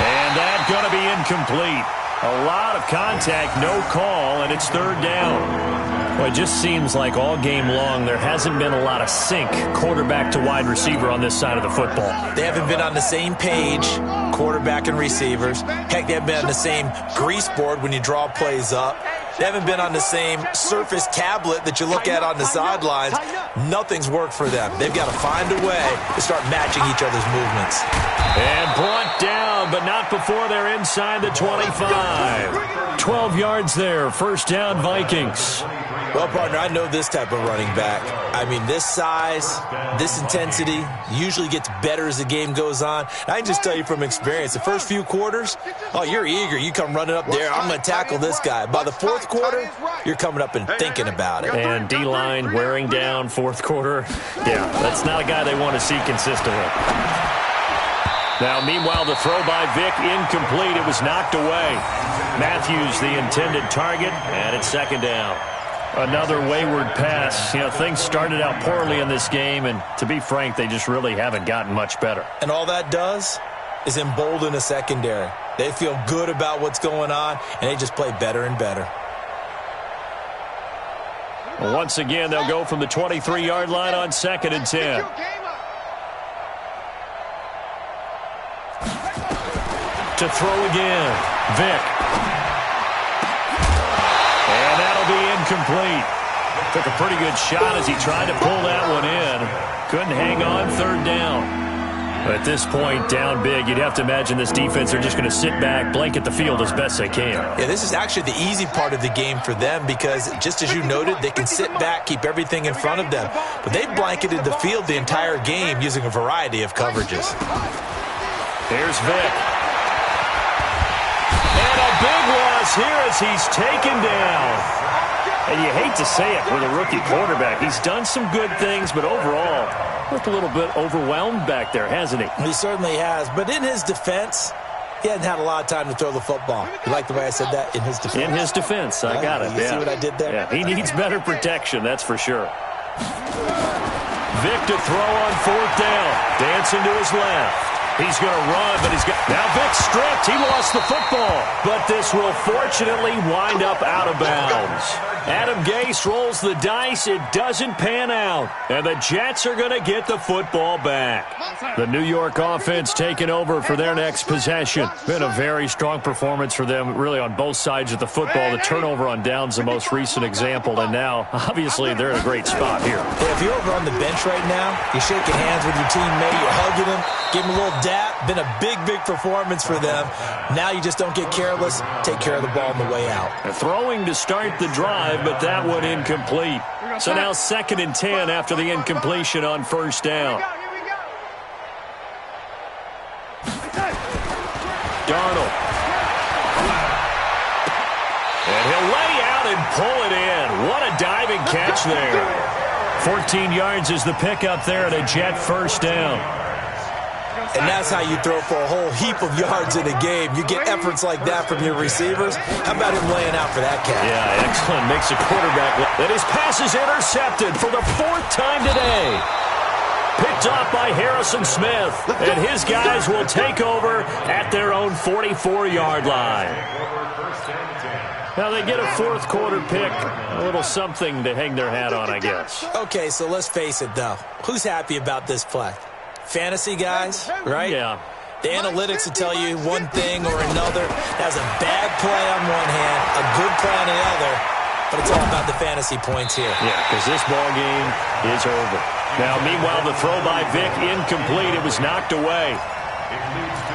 And that's going to be incomplete. A lot of contact, no call, and it's third down. Well, it just seems like all game long there hasn't been a lot of sync quarterback to wide receiver on this side of the football. They haven't been on the same page, quarterback and receivers. Heck, they haven't been on the same grease board when you draw plays up. They haven't been on the same Surface tablet that you look at on the sidelines. Nothing's worked for them. They've got to find a way to start matching each other's movements. And brought down, but not before they're inside the 25. 12 yards there. First down, Vikings. Well, partner, I know this type of running back. I mean, this size, this intensity usually gets better as the game goes on. I can just tell you from experience, the first few quarters, oh, you're eager. You come running up there, I'm going to tackle this guy. By the fourth quarter, you're coming up and thinking about it. And D-line wearing down fourth quarter. Yeah, that's not a guy they want to see consistently. Now, meanwhile, the throw by Vick incomplete. It was knocked away. Matthews, the intended target, and it's second down. Another wayward pass. You know, things started out poorly in this game, and to be frank, they just really haven't gotten much better. And all that does is embolden the secondary. They feel good about what's going on, and they just play better and better. Well, once again, they'll go from the 23-yard line on 2nd and 10. To throw again, Vick. And that'll be incomplete. Took a pretty good shot as he tried to pull that one in. Couldn't hang on, third down. But at this point, down big, you'd have to imagine this defense are just going to sit back, blanket the field as best they can. Yeah, this is actually the easy part of the game for them because, just as you noted, they can sit back, keep everything in front of them. But they've blanketed the field the entire game using a variety of coverages. Here's Vick. And a big loss here as he's taken down. And you hate to say it with a rookie quarterback. He's done some good things, but overall, looked a little bit overwhelmed back there, hasn't he? He certainly has. But in his defense, he hadn't had a lot of time to throw the football. You like the way I said that? In his defense? In his defense. I got it. You see what I did there? Yeah, he needs better protection, that's for sure. Vick to throw on fourth down. Dancing to his left. He's going to run, but he's got... Now Vick stripped. He lost the football. But this will fortunately wind up out of bounds. Adam Gase rolls the dice. It doesn't pan out. And the Jets are going to get the football back. The New York offense taking over for their next possession. Been a very strong performance for them, really, on both sides of the football. The turnover on downs, the most recent example. And now, obviously, they're in a great spot here. Yeah, if you're over on the bench right now, you're shaking hands with your teammate, you're hugging him, give him a little dap. Been a big, big performance for them. Now you just don't get careless. Take care of the ball on the way out. Throwing to start the drive, but that one incomplete. So now 2nd and 10 after the incompletion on first down. Darnold. And he'll lay out and pull it in. What a diving catch there. 14 yards is the pickup there at a Jet first down. And that's how you throw for a whole heap of yards in a game. You get efforts like that from your receivers. How about him laying out for that catch? Yeah, excellent. Makes a quarterback. And his pass is intercepted for the 4th time today. Picked off by Harrison Smith. And his guys will take over at their own 44-yard line. Now they get a 4th quarter pick. A little something to hang their hat on, I guess. Okay, so let's face it, though. Who's happy about this play? Fantasy guys, right? Yeah. The analytics will tell you one thing or another. That's a bad play on one hand, a good play on the other, but it's all about the fantasy points here. Yeah, because this ball game is over. Now, meanwhile, the throw by Vick incomplete. It was knocked away.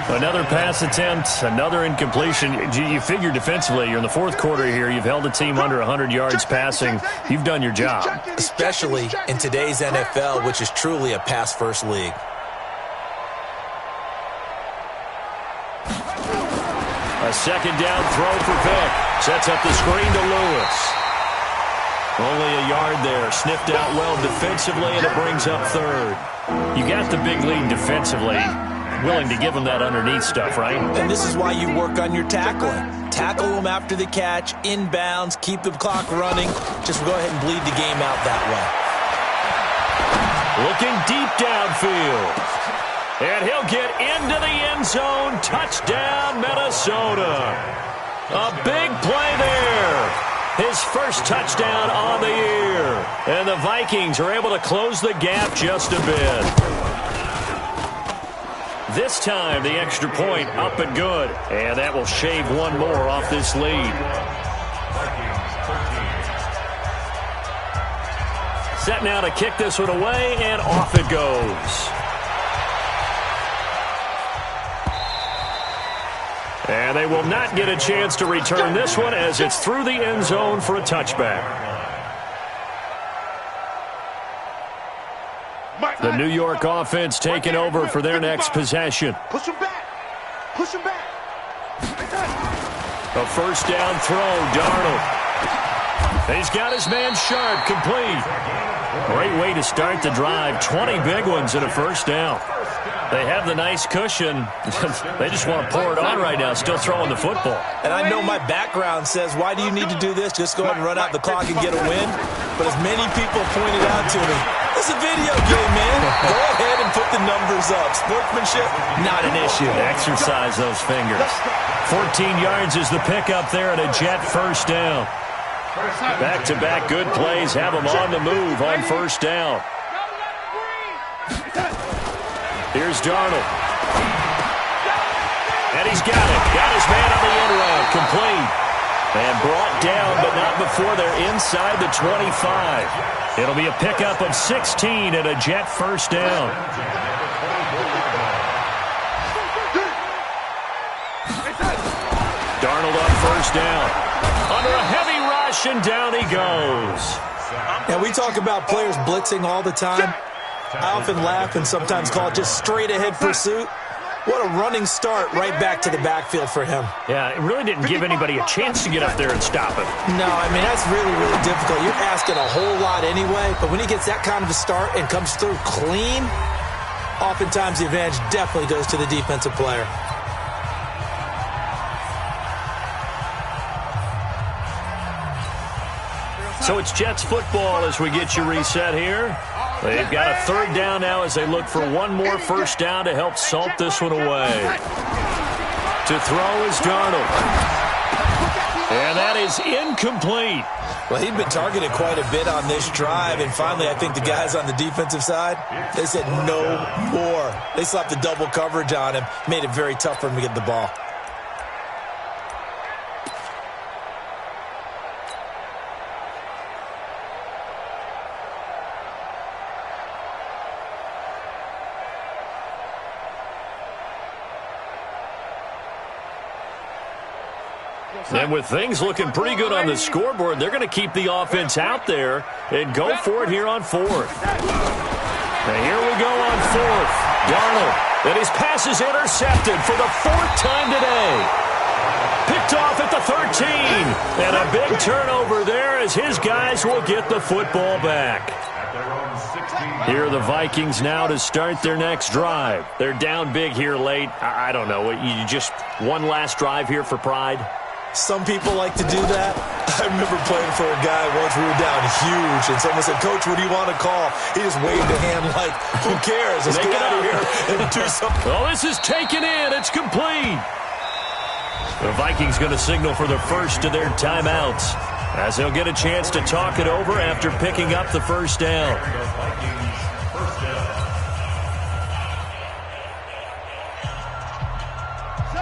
Another pass attempt, another incompletion. You figure defensively, you're in the 4th quarter here. You've held a team under 100 yards passing. You've done your job. Especially in today's NFL, which is truly a pass-first league. A 2nd down throw for Vick. Sets up the screen to Lewis. Only a yard there. Sniffed out well defensively, and it brings up 3rd. You got the big lead defensively. Willing to give them that underneath stuff, right? And this is why you work on your tackling. Tackle them after the catch, inbounds, keep the clock running. Just go ahead and bleed the game out that way. Looking deep downfield. And he'll get into the end zone. Touchdown, Minnesota. A big play there. His first touchdown on the year. And the Vikings are able to close the gap just a bit. This time, the extra point up and good. And that will shave one more off this lead. Set now to kick this one away, and off it goes. And they will not get a chance to return this one as it's through the end zone for a touchback. The New York offense taking over for their next possession. Push him back. Push him back. A first down throw, Darnold. He's got his man Sharp, complete. Great way to start the drive. 20 big ones and a first down. They have the nice cushion. They just want to pour it on right now, still throwing the football. And I know my background says, why do you need to do this? Just go ahead and run out the clock and get a win. But as many people pointed out to me, it's a video game, man. Go ahead and put the numbers up. Sportsmanship, not an issue. Exercise those fingers. 14 yards is the pickup there at a Jet first down. Back-to-back good plays have them on the move on first down. Here's Darnold. And he's got it. Got his man on the end route. Complete. And brought down, but not before they're inside the 25. It'll be a pickup of 16 and a Jet first down. Darnold up first down. Under a heavy rush, and down he goes. Now, we talk about players blitzing all the time. I often laugh and sometimes call it just straight-ahead pursuit. What a running start right back to the backfield for him. Yeah, it really didn't give anybody a chance to get up there and stop him. No, I mean, that's really, really difficult. You're asking a whole lot anyway, but when he gets that kind of a start and comes through clean, oftentimes the advantage definitely goes to the defensive player. So it's Jets football as we get you reset here. They've got a third down now as they look for one more first down to help salt this one away. To throw is Darnold. And that is incomplete. Well, he'd been targeted quite a bit on this drive, and finally I think the guys on the defensive side, they said no more. They slapped the double coverage on him, made it very tough for him to get the ball. And with things looking pretty good on the scoreboard, they're going to keep the offense out there and go for it here on fourth. Now here we go on fourth. Darnold, and his pass is intercepted for the fourth time today. Picked off at the 13. And a big turnover there as his guys will get the football back. Here are the Vikings now to start their next drive. They're down big here late. I don't know. You just one last drive here for pride? Some people like to do that. I remember playing for a guy once. We were down huge, and someone said, "Coach, what do you want to call?" He just waved a hand like, who cares? Let's get out of here and do something. Well, this is taken in. It's complete. The Vikings going to signal for the first of their timeouts as they'll get a chance to talk it over after picking up the first down.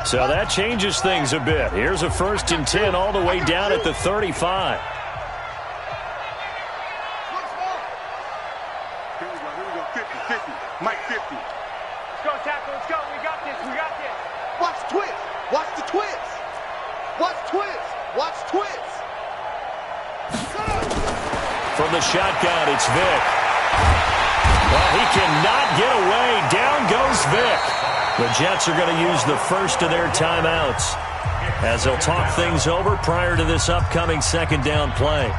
So that changes things a bit. Here's a 1st and 10 all the way down at the 35. Here we go. 50. Mike 50. Let's go, tackle. Let's go. We got this. Watch the twist. Watch the twist. Watch twist. From the shotgun, it's Vick. Well, he cannot get away. Down goes Vick. The Jets are going to use the first of their timeouts as they'll talk things over prior to this upcoming second down play.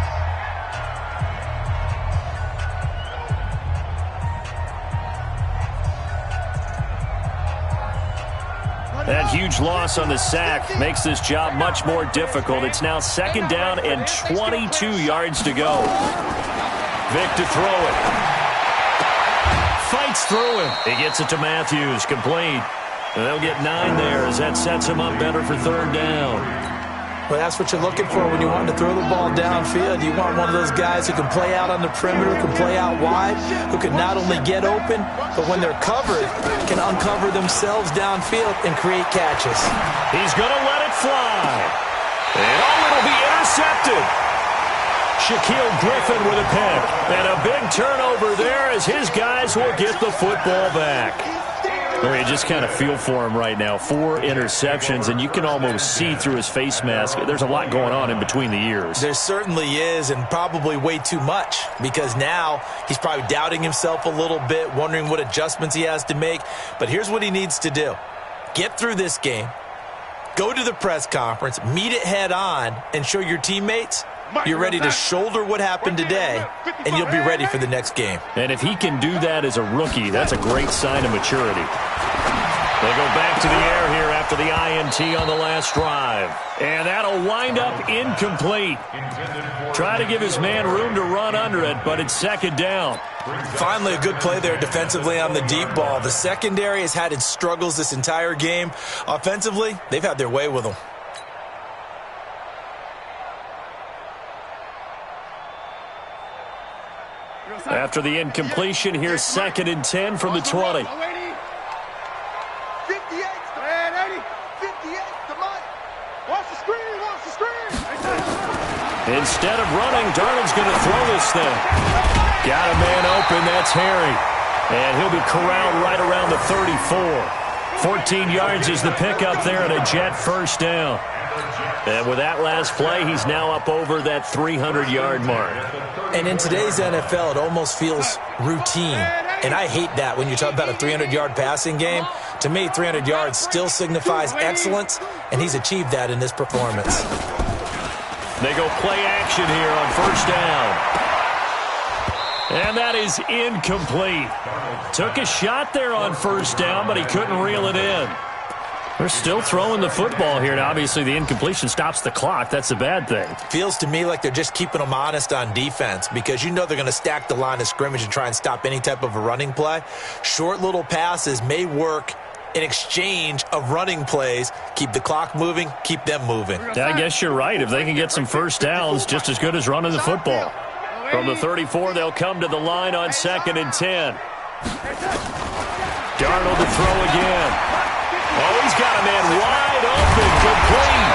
That huge loss on the sack makes this job much more difficult. It's now second down and 22 yards to go. Vick to throw it. fights through him. He gets it to Matthews, complete. And they'll get 9 there as that sets him up better for third down. Well, that's what you're looking for when you want to throw the ball downfield. You want one of those guys who can play out on the perimeter, who can play out wide, who can not only get open, but when they're covered, can uncover themselves downfield and create catches. He's going to let it fly. And it'll be intercepted. Shaquille Griffin with a pick. And a big turnover there as his guys will get the football back. I mean, just kind of feel for him right now. 4 interceptions, and you can almost see through his face mask. There's a lot going on in between the ears. There certainly is, and probably way too much, because now he's probably doubting himself a little bit, wondering what adjustments he has to make. But here's what he needs to do. Get through this game, go to the press conference, meet it head on, and show your teammates you're ready to shoulder what happened today, and you'll be ready for the next game. And if he can do that as a rookie, that's a great sign of maturity. They go back to the air here after the INT on the last drive. And that'll wind up incomplete. Try to give his man room to run under it, but it's second down. Finally, a good play there defensively on the deep ball. The secondary has had its struggles this entire game. Offensively, they've had their way with them. After the incompletion, here's 2nd and 10 from the 20. 58, man, 80, 58, come on. Watch the screen. Instead of running, Darnold's going to throw this thing. Got a man open, that's Harry. And he'll be corralled right around the 34. 14 yards is the pickup there and a Jet first down. And with that last play, he's now up over that 300-yard mark. And in today's NFL, it almost feels routine. And I hate that when you talk about a 300-yard passing game. To me, 300 yards still signifies excellence, and he's achieved that in this performance. They go play action here on first down. And that is incomplete. Took a shot there on first down, but he couldn't reel it in. They're still throwing the football here, and obviously the incompletion stops the clock. That's a bad thing. Feels to me like they're just keeping them honest on defense because you know they're going to stack the line of scrimmage and try and stop any type of a running play. Short little passes may work in exchange of running plays. Keep the clock moving, keep them moving. Yeah, I guess you're right. If they can get some first downs, just as good as running the football. From the 34, they'll come to the line on 2nd and 10. Darnold to throw again. Oh, he's got a man wide open, complete.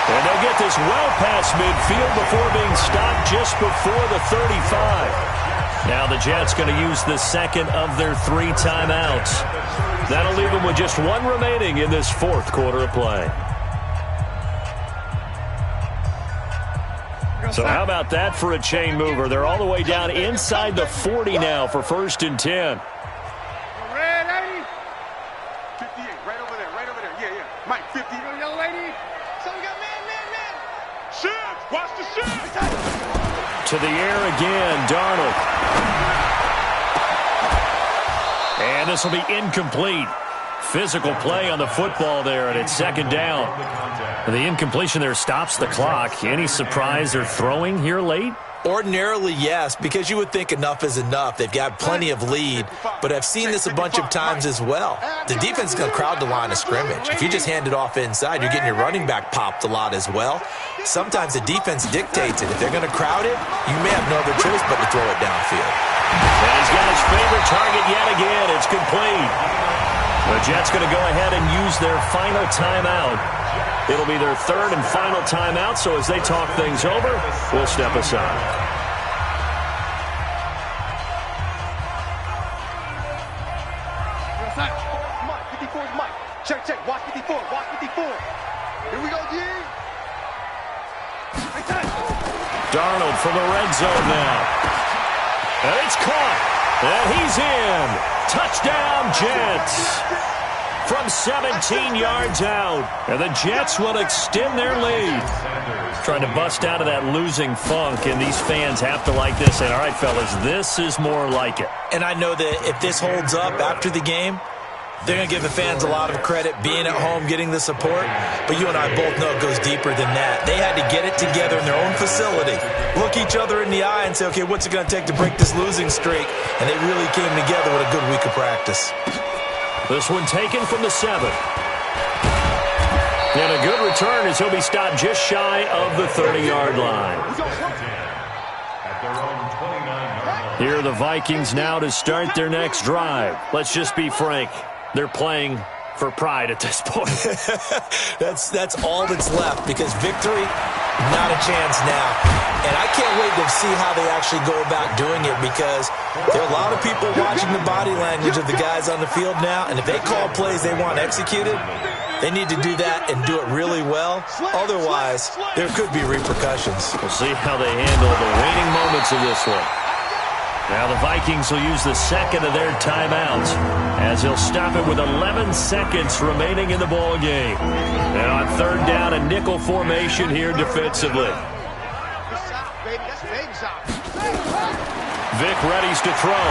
And they'll get this well past midfield before being stopped just before the 35. Now the Jets going to use the second of their 3 timeouts. That'll leave them with just 1 remaining in this 4th quarter of play. So how about that for a chain mover? They're all the way down inside the 40 now for 1st and 10. Red 80. 58, right over there. Yeah. Mike, 50. Young lady. So we got man. Shift. Watch the shift. To the air again, Darnold. And this will be incomplete. Physical play on the football there, and it's 2nd down. The incompletion there stops the clock. Any surprise they're throwing here late? Ordinarily, yes, because you would think enough is enough. They've got plenty of lead, but I've seen this a bunch of times as well. The defense is going to crowd the line of scrimmage. If you just hand it off inside, you're getting your running back popped a lot as well. Sometimes the defense dictates it. If they're going to crowd it, you may have no other choice but to throw it downfield. And he's got his favorite target yet again. It's complete. The Jets going to go ahead and use their final timeout. It'll be their 3rd and final timeout, so as they talk things over, we'll step aside. Mike, 54 is Mike. Check. Watch 54. Here we go, D. Darnold from the red zone now. And it's caught. And he's in. Touchdown, Jets. From 17 yards out. And the Jets will extend their lead. Trying to bust out of that losing funk, and these fans have to like this. And all right, fellas, this is more like it. And I know that if this holds up after the game, They're going to give the fans a lot of credit being at home, getting the support, but you and I both know it goes deeper than that. They had to get it together in their own facility, look each other in the eye and say, okay, what's it going to take to break this losing streak? And they really came together with a good week of practice. This one taken from the 7. And a good return as he'll be stopped just shy of the 30-yard line. Here are the Vikings now to start their next drive. Let's just be frank. They're playing for pride at this point. That's all that's left, because victory, not a chance now. And I can't wait to see how they actually go about doing it, because there are a lot of people watching the body language of the guys on the field now, and if they call plays they want executed, they need to do that and do it really well. Otherwise, there could be repercussions. We'll see how they handle the waning moments of this one. Now the Vikings will use the second of their timeouts as he'll stop it with 11 seconds remaining in the ball game. And on third down, a nickel formation here defensively. Vic readies to throw.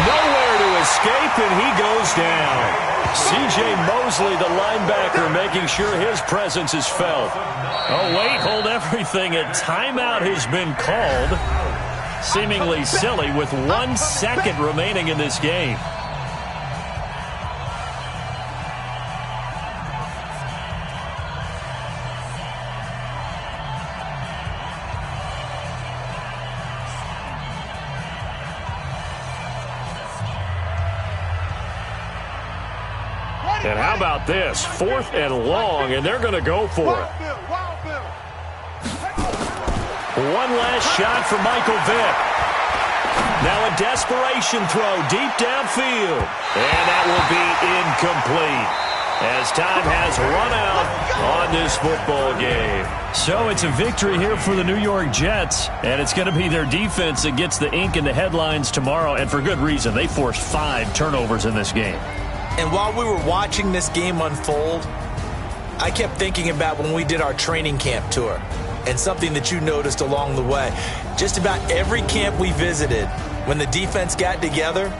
Nowhere to escape, and he goes down. C.J. Mosley, the linebacker, making sure his presence is felt. Oh, wait, hold everything. A timeout has been called. Seemingly silly with 1 second remaining in this game. And how about this? 4th and long, and they're going to go for it. One last shot for Michael Vick. Now a desperation throw deep downfield. And that will be incomplete, as time has run out on this football game. So it's a victory here for the New York Jets, and it's going to be their defense that gets the ink in the headlines tomorrow, and for good reason. They forced 5 turnovers in this game. And while we were watching this game unfold, I kept thinking about when we did our training camp tour, and something that you noticed along the way. Just about every camp we visited, when the defense got together,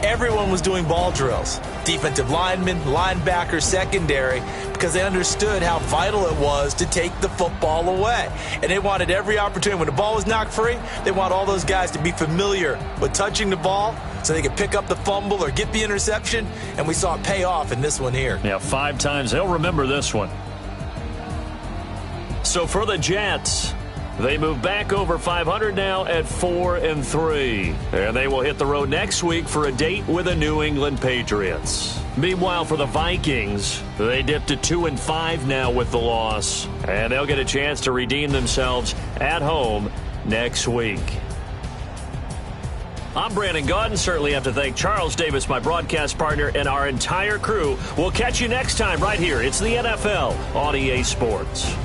everyone was doing ball drills. Defensive linemen, linebackers, secondary, because they understood how vital it was to take the football away. And they wanted every opportunity. When the ball was knocked free, they want all those guys to be familiar with touching the ball so they could pick up the fumble or get the interception. And we saw it pay off in this one here. Yeah, 5 times. They'll remember this one. So for the Jets, they move back over 500 now at 4-3. And they will hit the road next week for a date with the New England Patriots. Meanwhile, for the Vikings, they dip to 2-5 now with the loss. And they'll get a chance to redeem themselves at home next week. I'm Brandon Gaudin. Certainly have to thank Charles Davis, my broadcast partner, and our entire crew. We'll catch you next time right here. It's the NFL on EA Sports.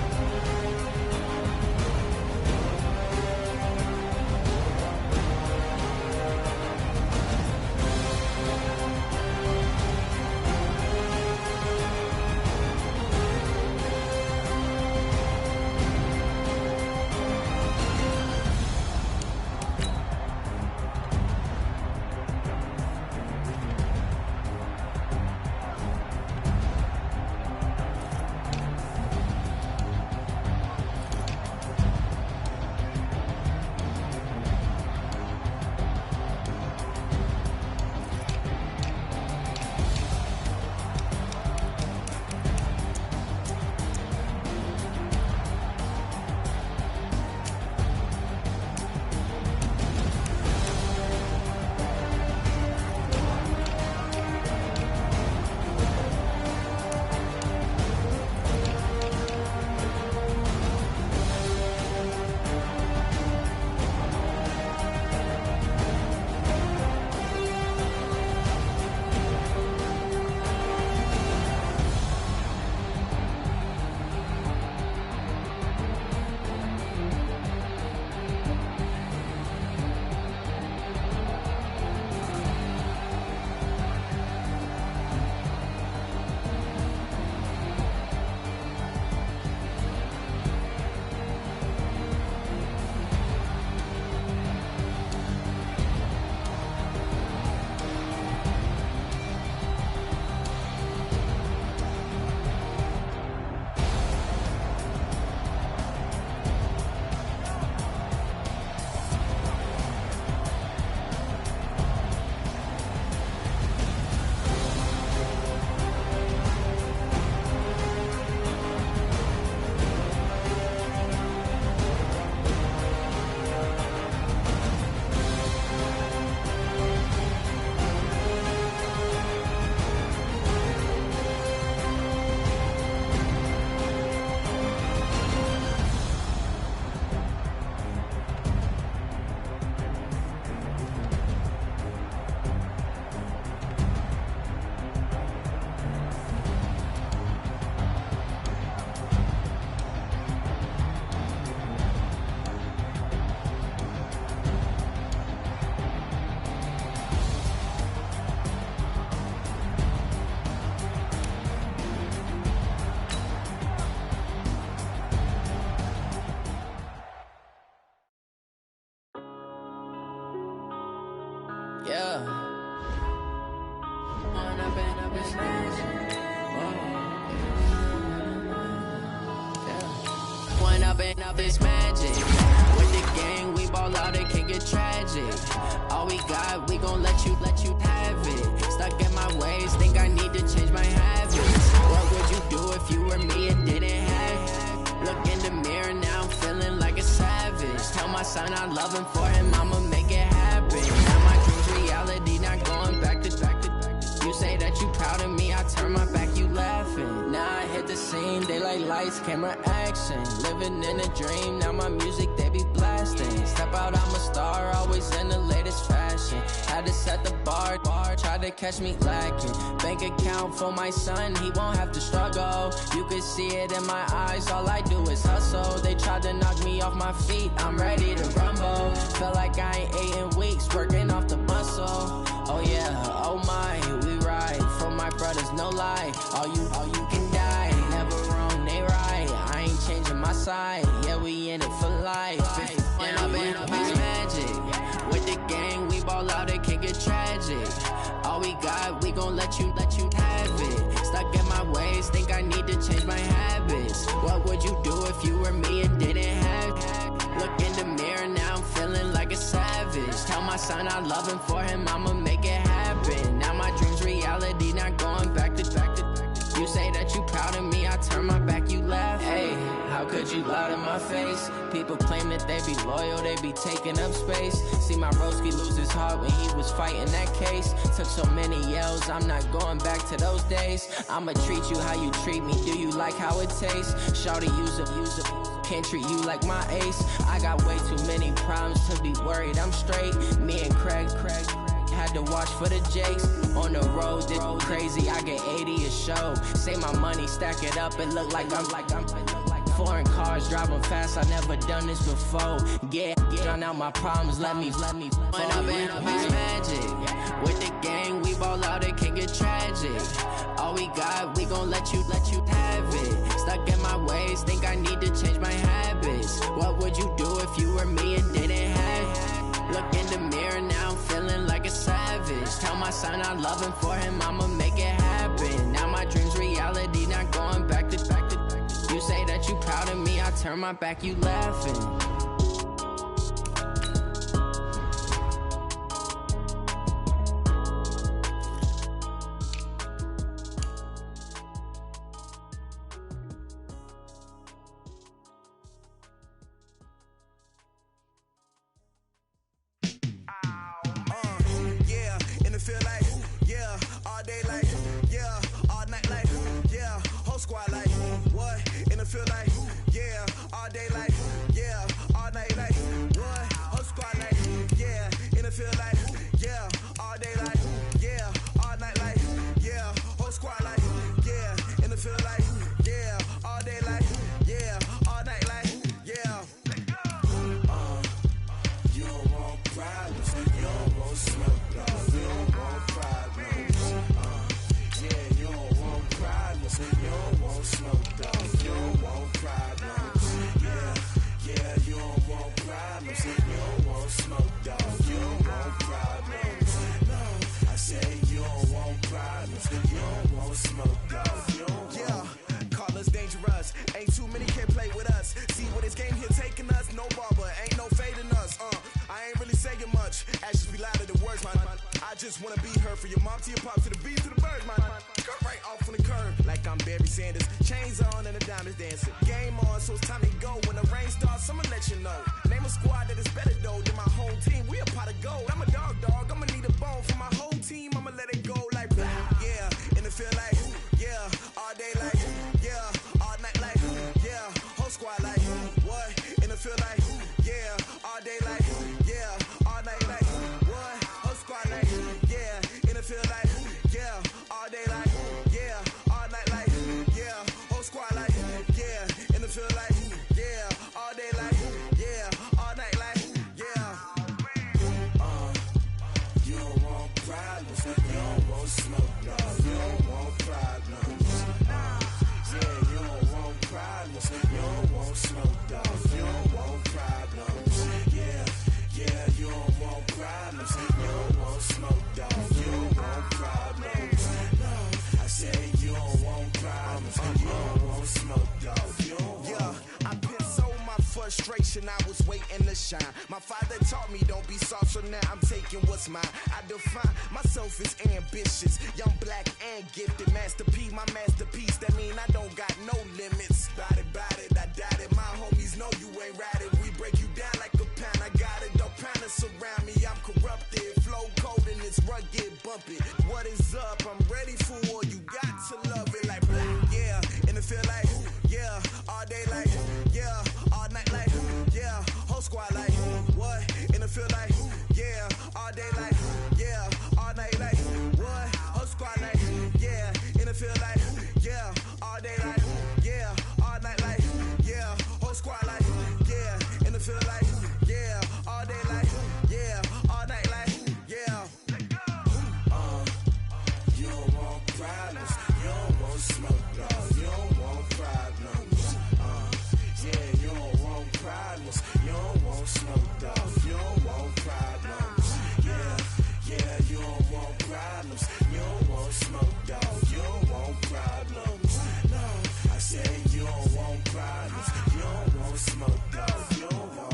up, it's magic. With the gang, we ball out, it can get tragic. All we got, we gon' let you have it. Stuck in my ways, think I need to change my habits. What would you do if you were me and didn't have it? Look in the mirror, now I'm feeling like a savage. Tell my son I love him, for him I'ma make it happen. Now my dreams reality, not going back to. You say that you proud of me, I turn my back, you laughing. Now I hit the scene, they like lights, camera, action. Living in a dream, now my music, they be blasting. Step out, I'm a star, always in the latest fashion. Had to set the bar, try to catch me lacking. Bank account for my son, he won't have to struggle. You can see it in my eyes, all I do is hustle. They tried to knock me off my feet, I'm ready to rumble. Felt like I ain't ate in weeks, working off the muscle. Oh yeah, oh my, we ride for my brothers, no lie. All you can die, never wrong, they right. I ain't changing my side, yeah, we in it for life. And up, it's magic. With the gang, we ball out, it can get tragic. All we got, we gon' let you have it. Stuck in my ways, think I need to change my habits. What would you do if you were me and didn't have it? Look in the mirror, now I'm feeling like a savage. Tell my son I love him, for him I'ma make it happen. Now my dreams reality, not going back to. You say that you proud of me, I turn my back, you laugh. Hey, how could you lie to my face? People claim that they be loyal, they be taking up space. See my broski lose his heart when he was fighting that case. Took so many yells, I'm not going back to those days. I'ma treat you how you treat me, do you like how it tastes? Shawty, use a can't treat you like my ace. I got way too many problems to be worried, I'm straight. Me and Craig had to watch for the Jakes. On the road, did crazy, I get 80 a show. Say my money, stack it up, it look like I'm foreign cars, driving fast, I never done this before. Yeah, drown out my problems, let me When up, it's magic. With the gang, we ball out, it can get tragic. All we got, we gon' let you have it. Stuck in my ways, think I need to change my habits. What would you do if you were me and didn't have it? Look in the mirror, now I'm feeling like a savage. Tell my son I love him, for him I'ma make it happen. Now my dreams reality, not going back to. You say that you proud of me, I turn my back, you laughing. I put so generation, I was waiting to shine. My father taught me don't be soft, so now I'm taking what's mine. I define myself as ambitious, young, black, and gifted. Master P, my masterpiece, that mean I don't got no limits. Bout it, I doubt it. My homies know you ain't ratted. We break you down like a pound. I got it, don't pound to surround me. I'm corrupted, flow cold and it's rugged, bumpy. What is up? I'm ready for war. You got to love it like black, yeah. And it feel like, yeah. All day like, yeah. All night like, yeah. Whole squad like, what? And it feel like, yeah. All day like, yeah. All night like, what? Whole squad like, yeah. And it feel like, yeah. All day like, yeah. All night like, yeah. Whole squad like, yeah. And it feel like, yeah. All day like, yeah. All night like, yeah. You don't want problems. You don't want smoke, dog. You don't want problems. Yeah, you don't want problems. You don't want smoke, dog. You don't want problems. Yeah, you don't want problems. You don't want smoke, dog. You don't want problems. No, I said you don't want problems. You don't want smoke, dog. You don't want.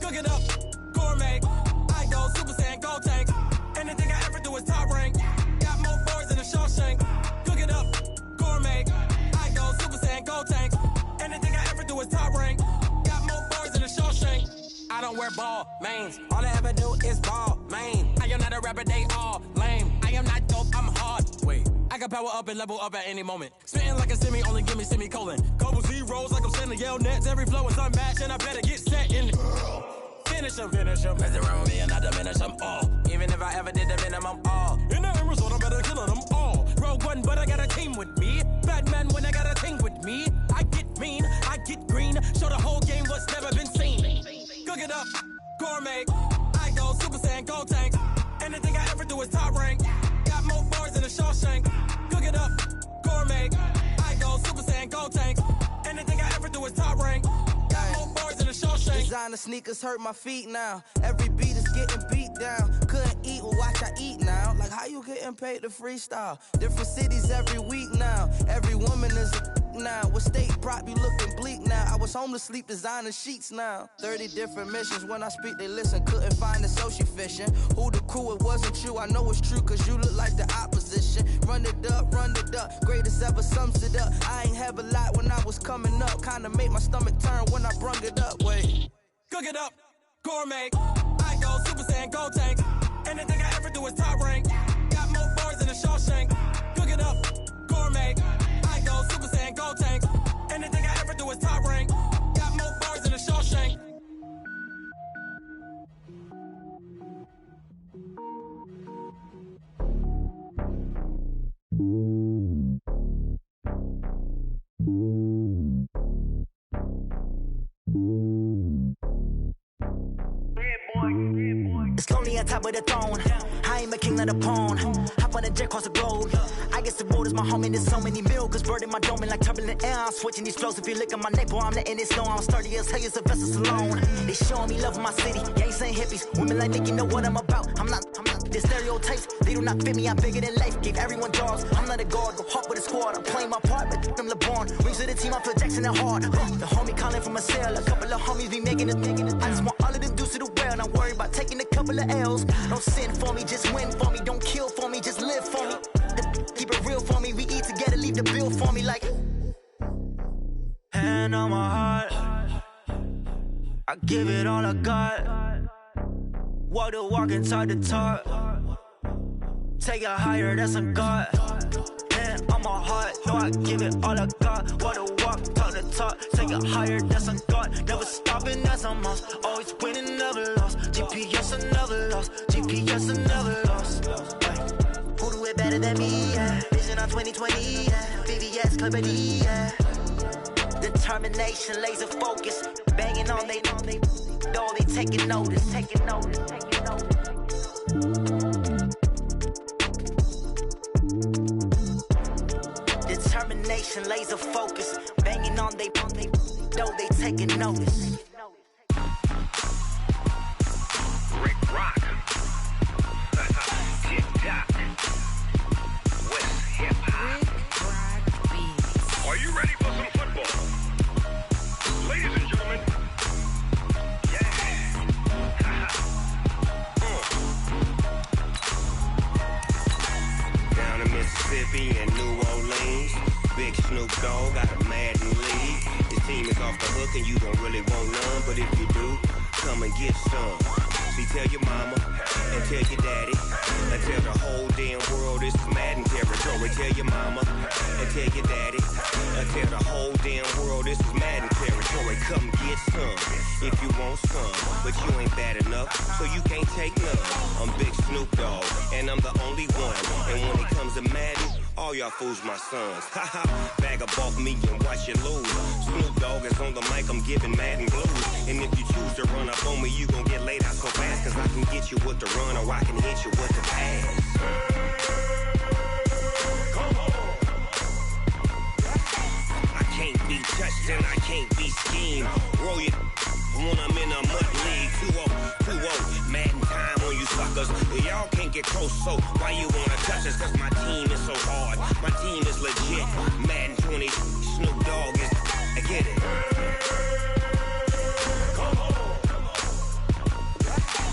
Cook it up, gourmet. I go Super Saiyan, gold tank. Anything I ever do is top rank. Got more boys than a Shawshank. Cook it up, gourmet. I go Super Saiyan, gold tank. Anything I ever do is top rank. Got more boys than a Shawshank. I don't wear ball mains. All I ever do is ball main. I am not a rapper, they all lame. I am not dope, I'm hard. Wait, I can power up and level up at any moment. Spitting like a semi, only give me semicolon. Couple zeros like I'm sending yell nets. Every flow is unmatched and I better get set in. Finish them. Mess around with me and I diminish them all. Even if I ever did the minimum all. In the end result, I'm better killing them all. Rogue One, but I got a team with me. Batman when I got a team with me. I get mean, I get green. Show the whole game what's never been seen. Cook it up, gourmet. I go Super Saiyan, gold tank. Anything I ever do is top rank. Got more bars than a Shawshank. Cook it up, gourmet. I go Super Saiyan, gold tank. Anything I ever do is top rank. Got more bars than a Shawshank. Designer sneakers hurt my feet now. Every beat is getting beat down. Couldn't eat, well watch I eat now. Like how you getting paid to freestyle? Different cities every week now. Every woman is a now. What state prop you looking bleak now? I was home to sleep designer sheets now. 30 different missions. When I speak they listen. Couldn't find it so she fishing. Who the crew, it wasn't you. I know it's true cause you look like the opposition. Run it up. Greatest ever sums it up. I ain't have a lot when I was coming up. Kinda made my stomach turn when I brung it up. Wait. Cook it up, gourmet. I go Super Saiyan, gold tank. Anything I ever do is top rank. Got more bars than a Shawshank. Cook it up, gourmet. I go Super Saiyan, gold tank. Anything I ever do is top rank. Got more bars than a Shawshank. It's lonely on top of the throne. I ain't a king of the pawn. Hop on a jet across the globe. I guess the road is my home and there's so many miracles burning my dome like turbulent air. I'm switching these flows. If you look at my neck, boy, I'm letting it slow. I'm sturdy as hell as a vessel alone. They showing me love in my city. Gang saying hippies. Women like Nick, you know what I'm about. I'm not the stereotypes. They do not fit me. I'm bigger than life. Gave everyone jobs. I'm not a guard. Go hard with a squad. I'm playing my part, but I'm LeBron. Rings to the team. I feel Jackson and hard. The homie calling from a cell. A couple of homies be making it. I just want all of them dudes to the well. Not worried about taking a couple of L's. Don't sin for me, just win for me. Don't kill for me, just live for me. Keep it real for me. We eat together, leave the bill for me like. Hand on my heart, I give it all I got. Walk the walk and talk the talk. Take it higher, that's a God. Hand on my heart, no, I give it all I got. Walk the walk, talk the talk. Take it higher, that's a God. Never stopping, that's a must. Always winning, never lost. GP GPS another loss. GPS another loss. Who do it better than me? Yeah. Vision on 2020. Yeah. VVS company. Yeah. Determination, laser focus. Banging on they door. They taking notice. Taking notice. Taking notice. Determination, laser focus. Banging on they door. They taking notice. Rick Rock. TikTok. West Hip Hop. Are you ready for some football? Ladies and gentlemen. Yeah. Down in Mississippi and New Orleans, Big Snoop Dogg got a Madden lead. His team is off the hook and you don't really want none, but if you do, come and get some. See, tell your mama and tell your daddy and tell the whole damn world this is Madden territory. Tell your mama and tell your daddy and tell the whole damn world this is Madden territory. Come get some if you want some, but you ain't bad enough, so you can't take none. I'm Big Snoop Dogg and I'm the only one, and when it comes to Madden, all y'all fools my sons. Haha, bag up off me and watch you lose. Snoop Dogg is on the mic, I'm giving Madden blues. And if you choose to run up on me, you gon' get laid out so fast, cause I can get you with the run or I can hit you with the pass. Come on. I can't be touched and I can't be schemed. Roll you when I'm in a mud league. 2-0, Madden time on you suckers. Y'all can't get close, so why you wanna touch us? Cause my team is so hard, my team is legit. Madden 20, Snoop Dogg is, I get it. Come on.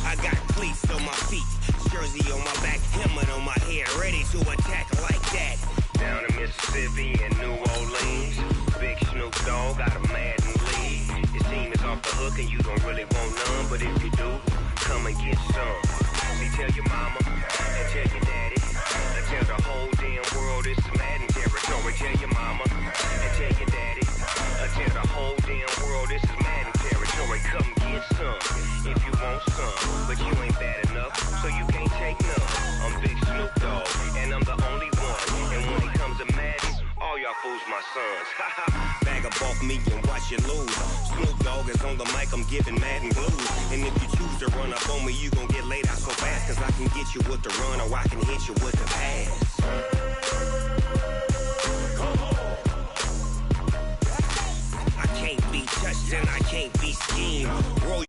I got cleats on my feet, jersey on my back, helmet on my head, ready to attack like that. Down in Mississippi and New Orleans, Big Snoop Dogg got a Madden lead. His team is off the hook and you don't really want none, but if you do, come and get some. See, tell your mama and tell your daddy and tell the whole damn world this is Madden territory. Tell your mama and tell your daddy and tell the whole damn world this is Madden territory. Come get some if you want some, but you ain't bad enough, so you can't take none. I'm Big Snoop Dogg and I'm the only one, and when it comes to Madden, all y'all fools my sons. Haha, bag up off me and watch you lose. Snoop Dogg is on the mic, I'm giving Madden blues. And if you choose to run up on me, you gon' get laid out so fast, cause I can get you with the run or I can hit you with the pass. Come on. I can't be touched and I can't be schemed. Roll